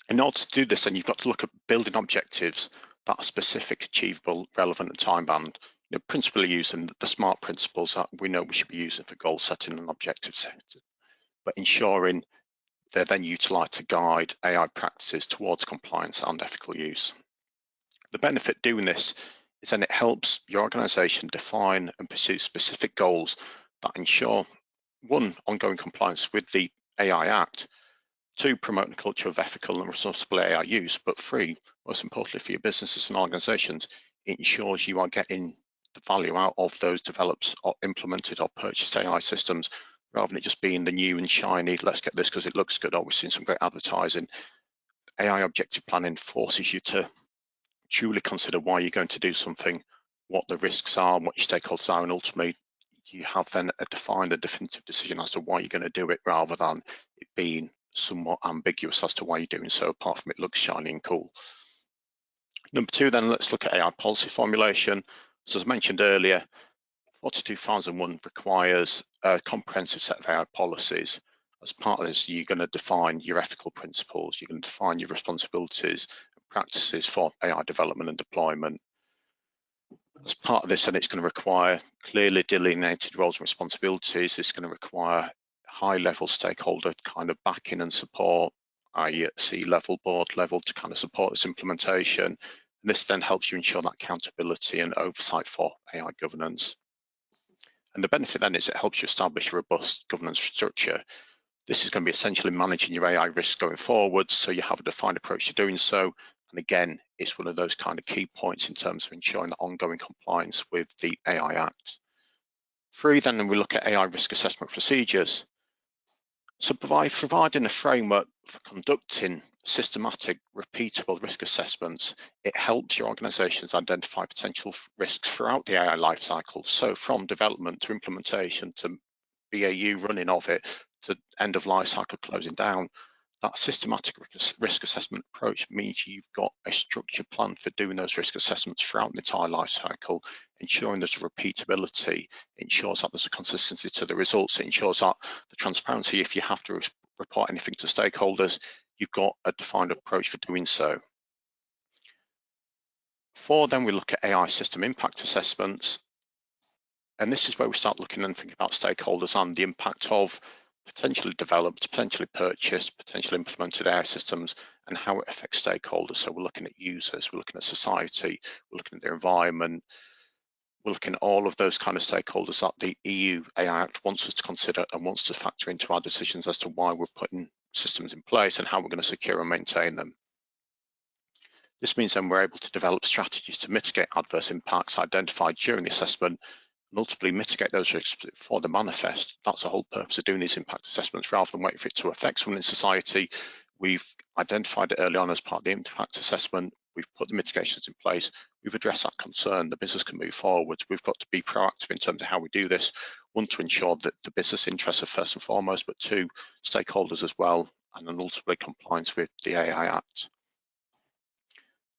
In order to do this, then you've got to look at building objectives that are specific, achievable, relevant, and time-bound. Principally using the SMART principles that we know we should be using for goal setting and objective setting, but ensuring they're then utilised to guide AI practices towards compliance and ethical use. The benefit doing this is then it helps your organisation define and pursue specific goals that ensure, one, ongoing compliance with the AI Act, two, promoting a culture of ethical and responsible AI use, but three, most importantly for your businesses and organizations, it ensures you are getting the value out of those developed or implemented or purchased AI systems, rather than it just being the new and shiny, let's get this because it looks good, or we've seen some great advertising. AI objective planning forces you to truly consider why you're going to do something, what the risks are, what your stakeholders are, and ultimately you have then a defined and definitive decision as to why you're going to do it, rather than it being somewhat ambiguous as to why you're doing so, apart from it looks shiny and cool. Number two, then let's look at AI policy formulation. So as I mentioned earlier, 42001 requires a comprehensive set of AI policies. As part of this, you're going to define your ethical principles, you're going to define your responsibilities and practices for AI development and deployment. As part of this, and it's going to require clearly delineated roles and responsibilities. It's going to require high-level stakeholder kind of backing and support, i.e. at C-level, board level, to kind of support this implementation. And this then helps you ensure that accountability and oversight for AI governance. And the benefit then is it helps you establish a robust governance structure. This is going to be essentially managing your AI risks going forward, so you have a defined approach to doing so. And again, it's one of those kind of key points in terms of ensuring that ongoing compliance with the AI Act. Three, then we look at AI risk assessment procedures. So providing a framework for conducting systematic, repeatable risk assessments, it helps your organizations identify potential risks throughout the AI lifecycle. So from development to implementation to BAU running of it to end of lifecycle closing down. That systematic risk assessment approach means you've got a structured plan for doing those risk assessments throughout the entire life cycle, ensuring there's a repeatability, ensures that there's a consistency to the results, it ensures that the transparency, if you have to report anything to stakeholders, you've got a defined approach for doing so. Four, then we look at AI system impact assessments. And this is where we start looking and thinking about stakeholders and the impact of potentially developed, potentially purchased, potentially implemented AI systems and how it affects stakeholders. So we're looking at users, we're looking at society, we're looking at their environment, we're looking at all of those kind of stakeholders that the EU AI Act wants us to consider and wants to factor into our decisions as to why we're putting systems in place and how we're going to secure and maintain them. This means then we're able to develop strategies to mitigate adverse impacts identified during the assessment and ultimately mitigate those risks before they manifest. That's the whole purpose of doing these impact assessments. Rather than waiting for it to affect someone in society, we've identified it early on as part of the impact assessment, we've put the mitigations in place, we've addressed that concern, the business can move forward. We've got to be proactive in terms of how we do this, one, to ensure that the business interests are first and foremost, but two, stakeholders as well, and then ultimately compliance with the AI Act.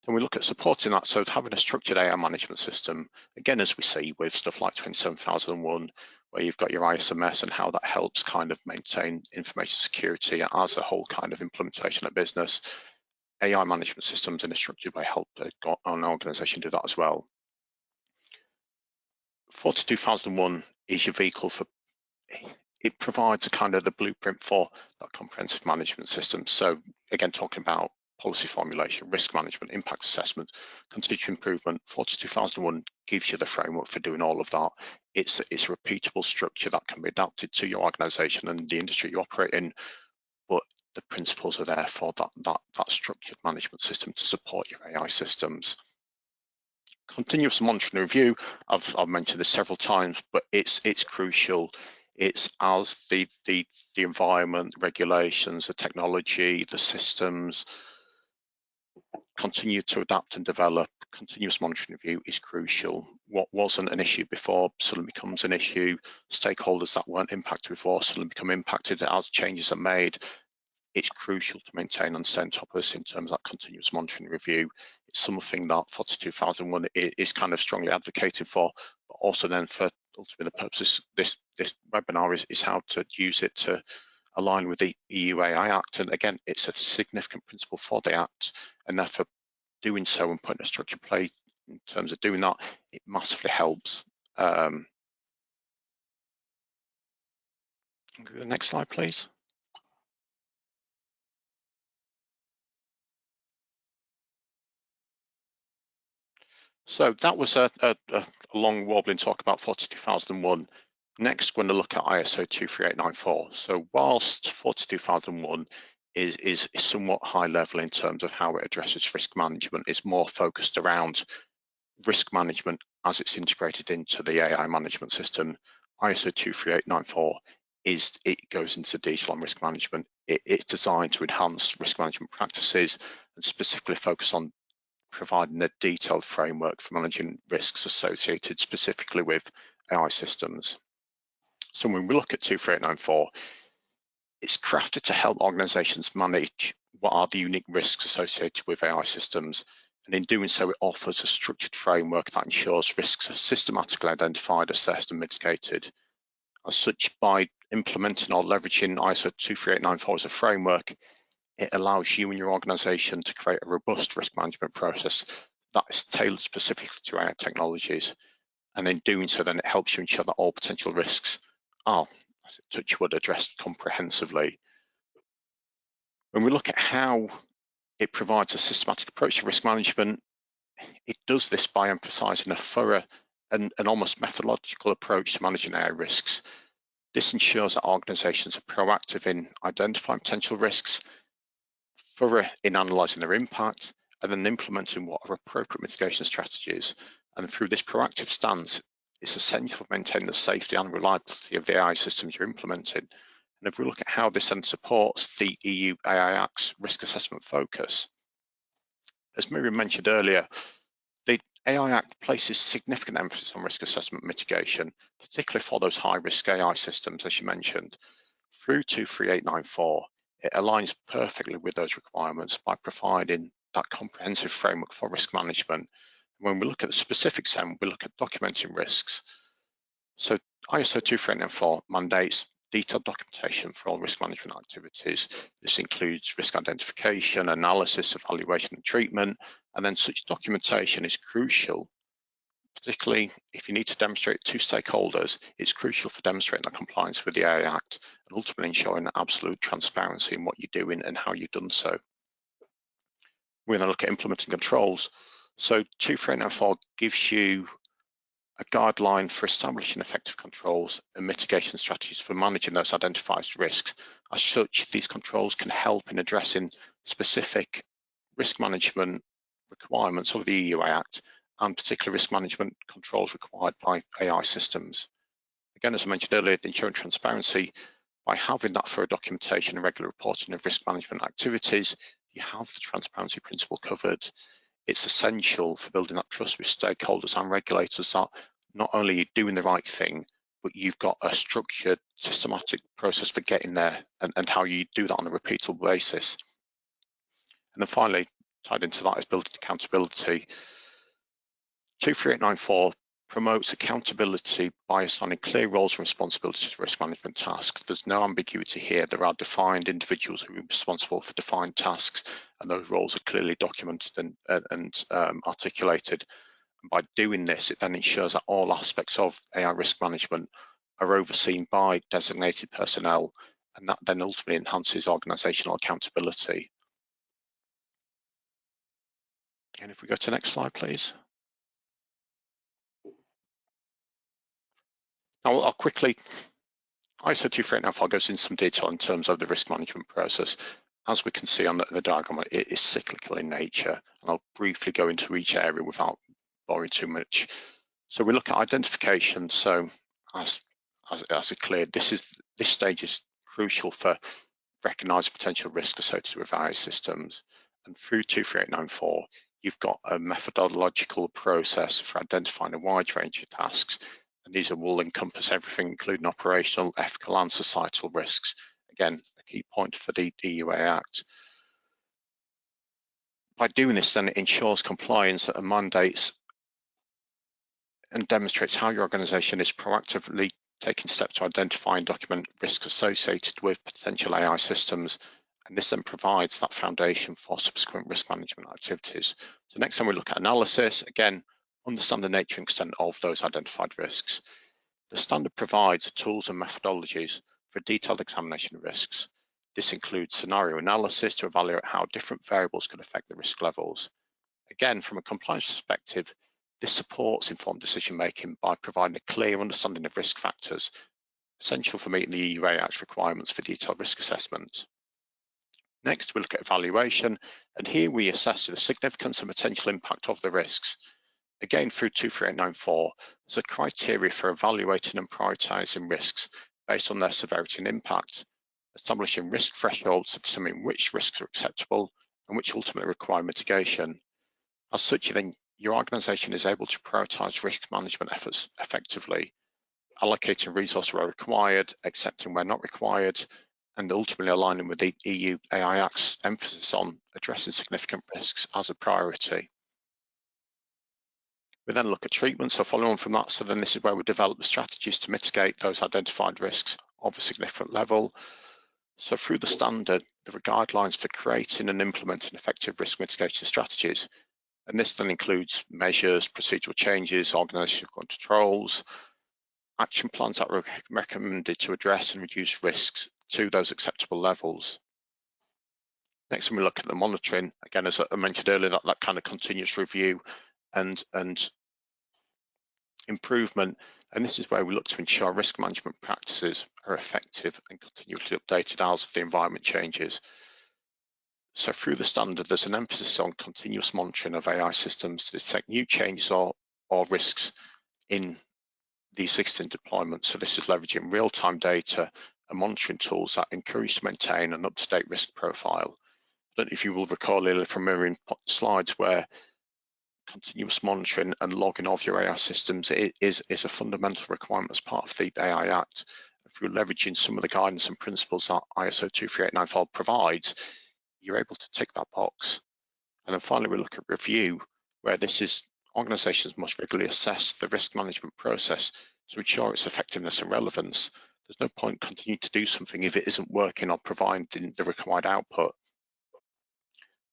Then we look at supporting that, so having a structured AI management system, again, as we see with stuff like 27001, where you've got your ISMS and how that helps kind of maintain information security as a whole kind of implementation of business. AI management systems in a structured way help an organization do that as well. 42001 is your vehicle for, it provides a kind of the blueprint for that comprehensive management system. So again, talking about policy formulation, risk management, impact assessment, continuous improvement. 42001 gives you the framework for doing all of that. It's a repeatable structure that can be adapted to your organization and the industry you operate in, but the principles are there for that structured management system to support your AI systems. Continuous monitoring and review, I've mentioned this several times, but it's crucial. It's as the environment, regulations, the technology, the systems continue to adapt and develop, continuous monitoring review is crucial. What wasn't an issue before suddenly becomes an issue. Stakeholders that weren't impacted before suddenly become impacted as changes are made. It's crucial to maintain and stay on top of this in terms of that continuous monitoring review. It's something that 42001 is kind of strongly advocated for, but also then for ultimately the purposes, this webinar is how to use it to align with the EU AI Act. And again, it's a significant principle for the Act, and therefore doing so and putting a structure in place in terms of doing that, it massively helps. The next slide, please. So that was a long wobbling talk about 42001. Next, we're going to look at ISO 23894. So whilst 42001 is somewhat high level in terms of how it addresses risk management, it's more focused around risk management as it's integrated into the AI management system. ISO 23894 it goes into detail on risk management. It's designed to enhance risk management practices and specifically focus on providing a detailed framework for managing risks associated specifically with AI systems. So when we look at 23894, it's crafted to help organizations manage what are the unique risks associated with AI systems. And in doing so, it offers a structured framework that ensures risks are systematically identified, assessed, and mitigated. As such, by implementing or leveraging ISO 23894 as a framework, it allows you and your organization to create a robust risk management process that is tailored specifically to AI technologies. And in doing so, then it helps you ensure that all potential risks are, as a touch wood, addressed comprehensively. When we look at how it provides a systematic approach to risk management, it does this by emphasizing a thorough and almost methodological approach to managing AI risks. This ensures that organizations are proactive in identifying potential risks, thorough in analysing their impact, and then implementing what are appropriate mitigation strategies. And through this proactive stance, it's essential for maintaining the safety and reliability of the AI systems you're implementing. And if we look at how this then supports the EU AI Act's risk assessment focus, as Miriam mentioned earlier, the AI Act places significant emphasis on risk assessment mitigation, particularly for those high-risk AI systems, as you mentioned. Through 23894, it aligns perfectly with those requirements by providing that comprehensive framework for risk management. When we look at the specifics, then we look at documenting risks. So ISO 23894 mandates detailed documentation for all risk management activities. This includes risk identification, analysis, evaluation, and treatment. And then such documentation is crucial, particularly if you need to demonstrate to stakeholders. It's crucial for demonstrating the compliance with the AI Act and ultimately ensuring absolute transparency in what you're doing and how you've done so. We're going to look at implementing controls. So 23894 gives you a guideline for establishing effective controls and mitigation strategies for managing those identified risks. As such, these controls can help in addressing specific risk management requirements of the EU AI Act and particular risk management controls required by AI systems. Again, as I mentioned earlier, ensuring transparency by having that thorough documentation and regular reporting of risk management activities, you have the transparency principle covered. It's essential for building that trust with stakeholders and regulators that not only are you doing the right thing, but you've got a structured, systematic process for getting there and how you do that on a repeatable basis. And then finally, tied into that is building accountability. 23894 promotes accountability by assigning clear roles and responsibilities to risk management tasks. There's no ambiguity here. There are defined individuals who are responsible for defined tasks, and those roles are clearly documented and articulated. And by doing this, it then ensures that all aspects of AI risk management are overseen by designated personnel, and that then ultimately enhances organisational accountability. And if we go to the next slide, please. Now, I'll quickly, ISO 23895 goes into some detail in terms of the risk management process. As we can see on the diagram, it is cyclical in nature, and I'll briefly go into each area without boring too much. So we look at identification. So as it's clear, this stage is crucial for recognising potential risk associated with AI systems. And through 23894, you've got a methodological process for identifying a wide range of tasks, and these will encompass everything, including operational, ethical, and societal risks. Again, a key point for the EU AI Act. By doing this, then it ensures compliance and mandates and demonstrates how your organisation is proactively taking steps to identify and document risks associated with potential AI systems, and this then provides that foundation for subsequent risk management activities. So next time we look at analysis, again, understand the nature and extent of those identified risks. The standard provides tools and methodologies for detailed examination of risks. This includes scenario analysis to evaluate how different variables could affect the risk levels. Again, from a compliance perspective, this supports informed decision-making by providing a clear understanding of risk factors, essential for meeting the EU AI Act's requirements for detailed risk assessments. Next, we look at evaluation, and here we assess the significance and potential impact of the risks. Again, through 23894, there's a criteria for evaluating and prioritising risks based on their severity and impact, establishing risk thresholds to determine which risks are acceptable and which ultimately require mitigation. As such, then your organisation is able to prioritise risk management efforts effectively, allocating resources where required, accepting where not required, and ultimately aligning with the EU AI Act's emphasis on addressing significant risks as a priority. We then look at treatment, so following on from that, so then this is where we develop the strategies to mitigate those identified risks of a significant level. So through the standard, there are guidelines for creating and implementing effective risk mitigation strategies. And this then includes measures, procedural changes, organisational controls, action plans that are recommended to address and reduce risks to those acceptable levels. Next, when we look at the monitoring, again, as I mentioned earlier, that kind of continuous review and improvement. And this is where we look to ensure risk management practices are effective and continuously updated as the environment changes. So through the standard, there's an emphasis on continuous monitoring of AI systems to detect new changes or risks in the existing deployments. So this is leveraging real-time data and monitoring tools that encourage to maintain an up-to-date risk profile. I don't know if you will recall earlier from Miriam slides where continuous monitoring and logging of your AI systems is a fundamental requirement as part of the AI Act. If you're leveraging some of the guidance and principles that ISO 23894 provides, you're able to tick that box. And then finally, we look at review, where this is organisations must regularly assess the risk management process to ensure its effectiveness and relevance. There's no point continuing to do something if it isn't working or providing the required output.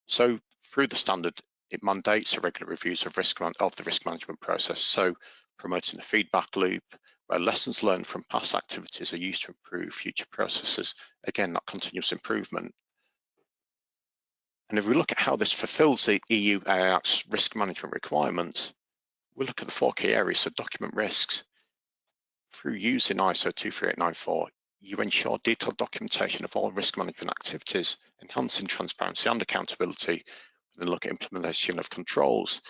So through the standard, it mandates a regular reviews of the risk management process. So promoting a feedback loop where lessons learned from past activities are used to improve future processes. Again, that continuous improvement. And if we look at how this fulfills the EU AI Act's risk management requirements, we look at the 4 key areas. So document risks. Through using ISO 23894, you ensure detailed documentation of all risk management activities, enhancing transparency and accountability. Then look at implementation of controls.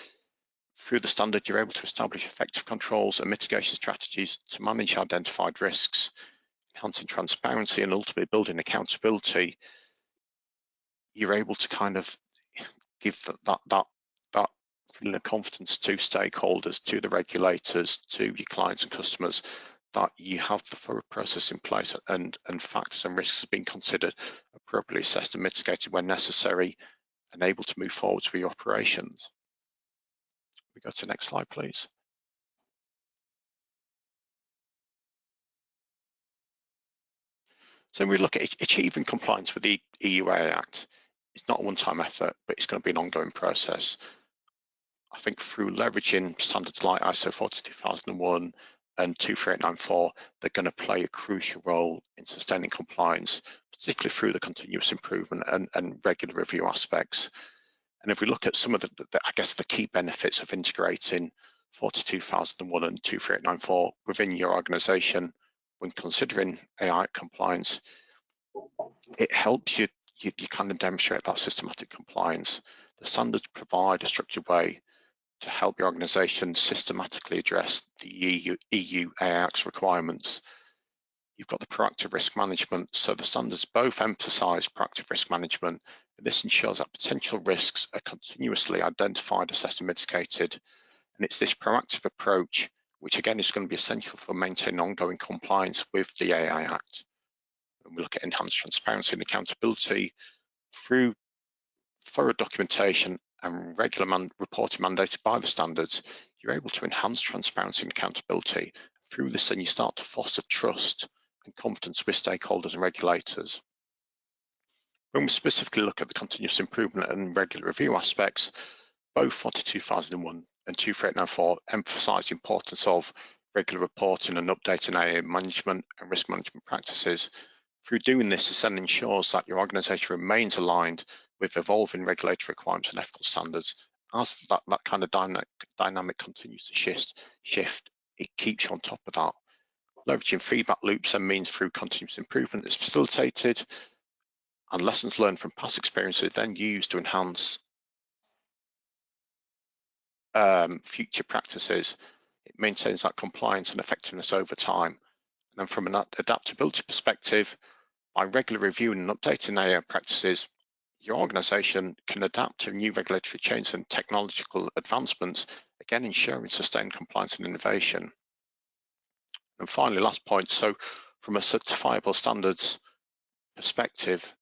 Through the standard, you're able to establish effective controls and mitigation strategies to manage identified risks, enhancing transparency and ultimately building accountability. You're able to kind of give that feeling of confidence to stakeholders, to the regulators, to your clients and customers, that you have the thorough process in place and factors and risks being considered, appropriately assessed and mitigated when necessary, and able to move forward with your operations. We go to the next slide, please. So we look at achieving compliance with the EU AI Act. It's not a one-time effort, but it's going to be an ongoing process. I think through leveraging standards like ISO 42001 and 23894, they're going to play a crucial role in sustaining compliance, particularly through the continuous improvement and regular review aspects. And if we look at some of I guess the key benefits of integrating 42001 and 23894 within your organization when considering AI compliance, it helps you kind of demonstrate that systematic compliance. The standards provide a structured way to help your organization systematically address the EU AI Act's requirements. You've got the proactive risk management, so the standards both emphasize proactive risk management. This ensures that potential risks are continuously identified, assessed and mitigated. And it's this proactive approach, which again is going to be essential for maintaining ongoing compliance with the AI Act. And we look at enhanced transparency and accountability through thorough documentation and regular reporting mandated by the standards. You're able to enhance transparency and accountability. Through this, then you start to foster trust and confidence with stakeholders and regulators. When we specifically look at the continuous improvement and regular review aspects, both 42001 and 23894 emphasise the importance of regular reporting and updating AI management and risk management practices. Through doing this then ensures that your organisation remains aligned with evolving regulatory requirements and ethical standards. As that kind of dynamic continues to shift, it keeps you on top of that. Leveraging feedback loops and means through continuous improvement is facilitated, and lessons learned from past experiences then used to enhance future practices. It maintains that compliance and effectiveness over time. And then from an adaptability perspective, by regularly reviewing and updating AI practices, your organisation can adapt to new regulatory changes and technological advancements, again ensuring sustained compliance and innovation. And finally, last point, so from a certifiable standards perspective,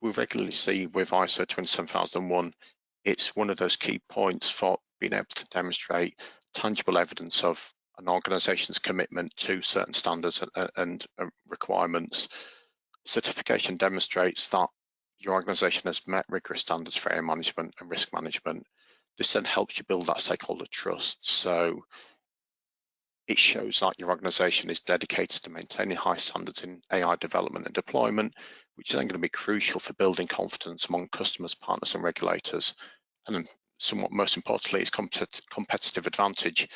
we regularly see with ISO 27001, it's one of those key points for being able to demonstrate tangible evidence of an organisation's commitment to certain standards and requirements. Certification demonstrates that your organisation has met rigorous standards for AI management and risk management. This then helps you build that stakeholder trust. So it shows that your organisation is dedicated to maintaining high standards in AI development and deployment, which is then going to be crucial for building confidence among customers, partners and regulators. And somewhat most importantly, its competitive advantage.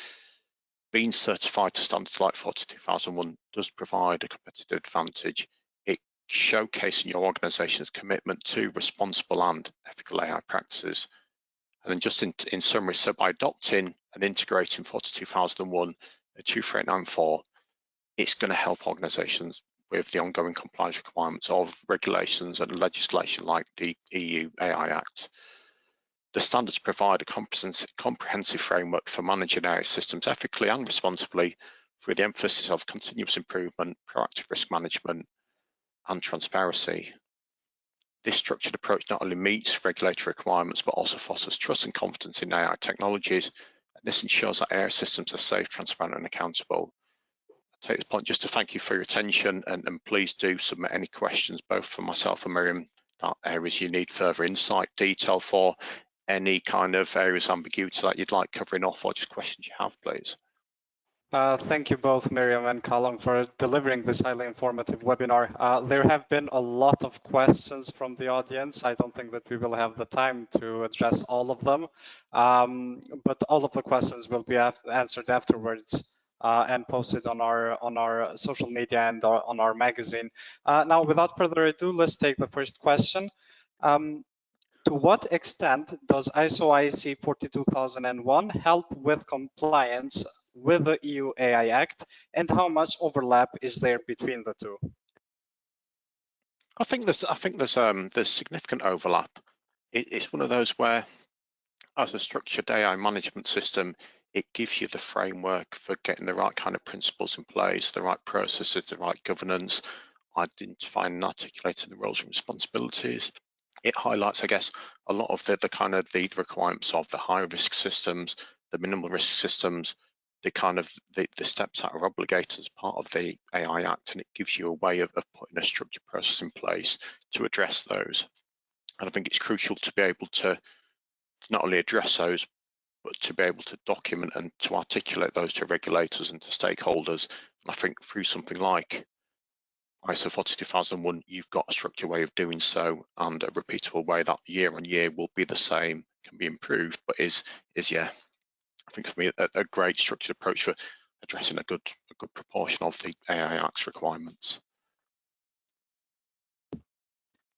Being certified to standards like 42001 does provide a competitive advantage. It showcases your organisation's commitment to responsible and ethical AI practices. And then just in summary, so by adopting and integrating 42001 and 23894, it's going to help organisations with the ongoing compliance requirements of regulations and legislation like the EU AI Act. The standards provide a comprehensive framework for managing AI systems ethically and responsibly through the emphasis of continuous improvement, proactive risk management, and transparency. This structured approach not only meets regulatory requirements, but also fosters trust and confidence in AI technologies. And this ensures that AI systems are safe, transparent, and accountable. I take this point just to thank you for your attention, and please do submit any questions, both for myself and Miriam, that areas you need further insight, detail for, any kind of areas of ambiguity that you'd like covering off, or just questions you have, please. Thank you both, Miriam and Callum, for delivering this highly informative webinar. There have been a lot of questions from the audience. I don't think that we will have the time to address all of them, but all of the questions will be answered afterwards and posted on our social media and on our magazine. Now, without further ado, let's take the first question. To what extent does ISO IEC 42001 help with compliance with the EU AI Act, and how much overlap is there between the two? I think there's significant overlap. It's one of those where, as a structured AI management system, it gives you the framework for getting the right kind of principles in place, the right processes, the right governance, identifying and articulating the roles and responsibilities. It highlights, I guess, a lot of the requirements of the high risk systems, the minimal risk systems, the steps that are obligated as part of the AI Act, and it gives you a way of putting a structured process in place to address those. And I think it's crucial to be able to not only address those, but to be able to document and to articulate those to regulators and to stakeholders. And I think through something like ISO 42001, you've got a structured way of doing so and a repeatable way that year on year will be the same, can be improved, but is yeah, I think for me a great structured approach for addressing a good proportion of the AI Act's requirements.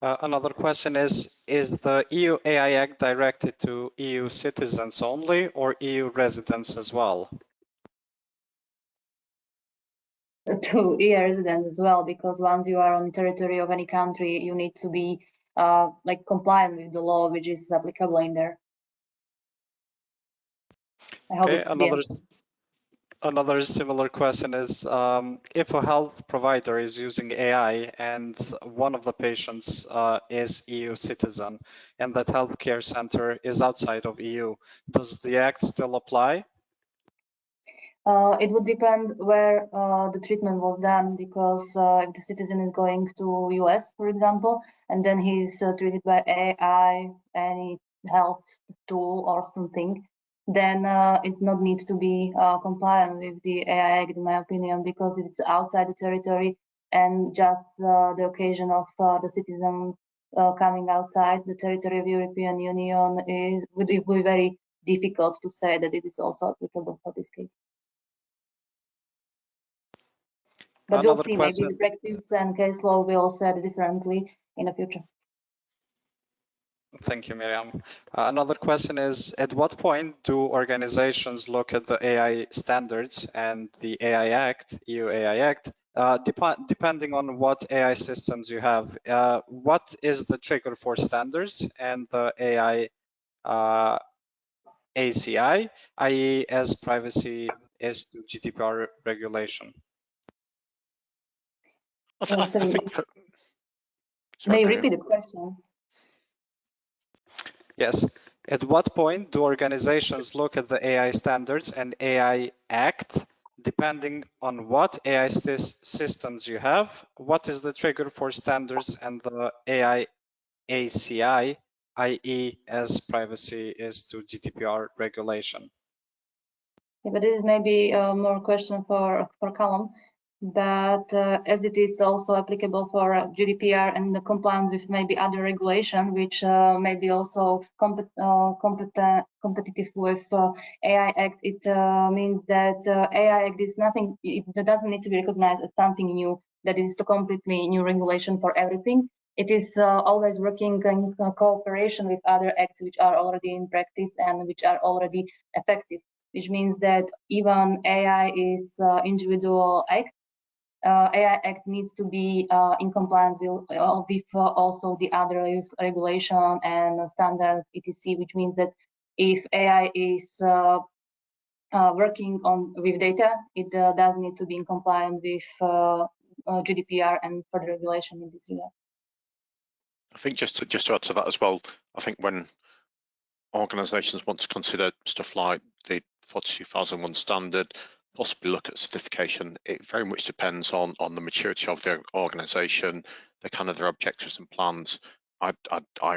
Another question is the EU AI Act directed to EU citizens only or EU residents as well? To EU residents as well, because once you are on the territory of any country, you need to be like compliant with the law which is applicable in there. I hope Another similar question is, if a health provider is using AI and one of the patients is EU citizen and that healthcare center is outside of EU, does the Act still apply? It would depend where the treatment was done, because if the citizen is going to US, for example, and then he's treated by AI, any health tool or something, then it's not need to be compliant with the AI Act, in my opinion, because it's outside the territory and just the occasion of the citizen coming outside the territory of European Union would be very difficult to say that it is also applicable for this case. But we'll see, maybe the practice and case law will say it differently in the future. Thank you, Miriam. Another question is, at what point do organizations look at the AI standards and the AI Act, EU AI Act, depending on what AI systems you have? What is the trigger for standards and the AI ACI, i.e. as privacy is to GDPR regulation? May you repeat the question? Yes. At what point do organizations look at the AI standards and AI Act, depending on what AI systems you have? What is the trigger for standards and the AI ACI, i.e. as privacy is to GDPR regulation? Yeah, but this is maybe more question for Callum. But as it is also applicable for GDPR and the compliance with maybe other regulation, which may be also competitive with AI Act, it means that AI Act is nothing, it doesn't need to be recognized as something new, that is a completely new regulation for everything. It is always working in cooperation with other acts which are already in practice and which are already effective, which means that even AI is individual act, AI Act needs to be in compliance with also the other regulation and standards, etc., which means that if AI is working with data, it does need to be in compliance with GDPR and further regulation in this regard. I think just to add to that as well, I think when organisations want to consider stuff like the 42001 standard, possibly look at certification, it very much depends on the maturity of their organisation, their objectives and plans. I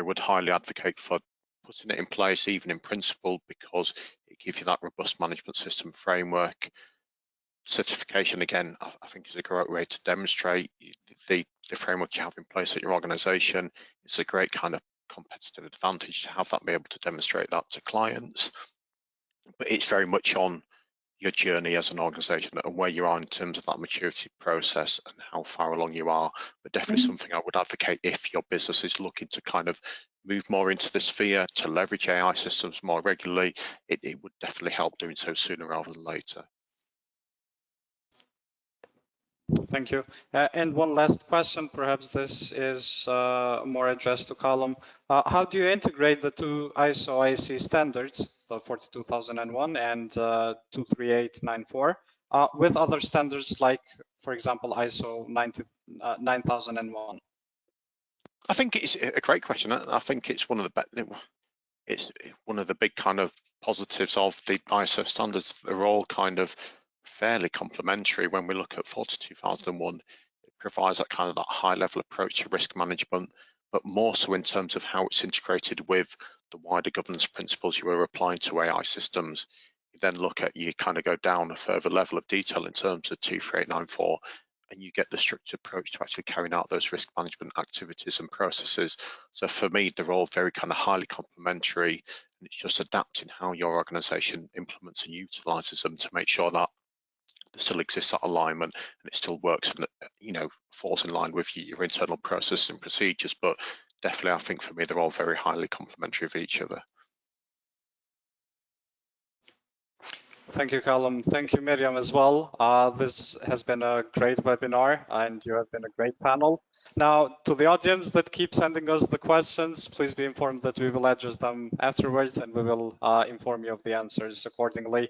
would highly advocate for putting it in place, even in principle, because it gives you that robust management system framework. Certification, again, I think is a great way to demonstrate the framework you have in place at your organisation. It's a great kind of competitive advantage to have that, be able to demonstrate that to clients. But it's very much on your journey as an organisation and where you are in terms of that maturity process and how far along you are. But definitely something I would advocate if your business is looking to kind of move more into this sphere, to leverage AI systems more regularly, it would definitely help doing so sooner rather than later. Thank you. And one last question, perhaps this is more addressed to Callum. How do you integrate the two ISO IEC standards, the 42001 and 23894, with other standards like, for example, ISO 9001? I think it's a great question. I think it's one of the big kind of positives of the ISO standards. They're all kind of fairly complementary. When we look at 42001, it provides that kind of that high level approach to risk management, but more so in terms of how it's integrated with the wider governance principles you are applying to AI systems. You then look at, you kind of go down a further level of detail in terms of 23894, and you get the structured approach to actually carrying out those risk management activities and processes. So for me, they're all very kind of highly complementary, and it's just adapting how your organization implements and utilizes them to make sure that there still exists that alignment and it still works and, you know, falls in line with your internal processes and procedures. But definitely, I think for me, they're all very highly complementary of each other. Thank you, Callum. Thank you, Miriam, as well. This has been a great webinar, and you have been a great panel. Now, to the audience that keep sending us the questions, please be informed that we will address them afterwards, and we will inform you of the answers accordingly.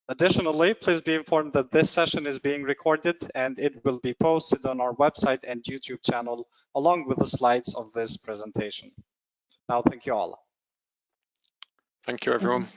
Additionally, please be informed that this session is being recorded, and it will be posted on our website and YouTube channel, along with the slides of this presentation. Now, thank you all. Thank you, everyone.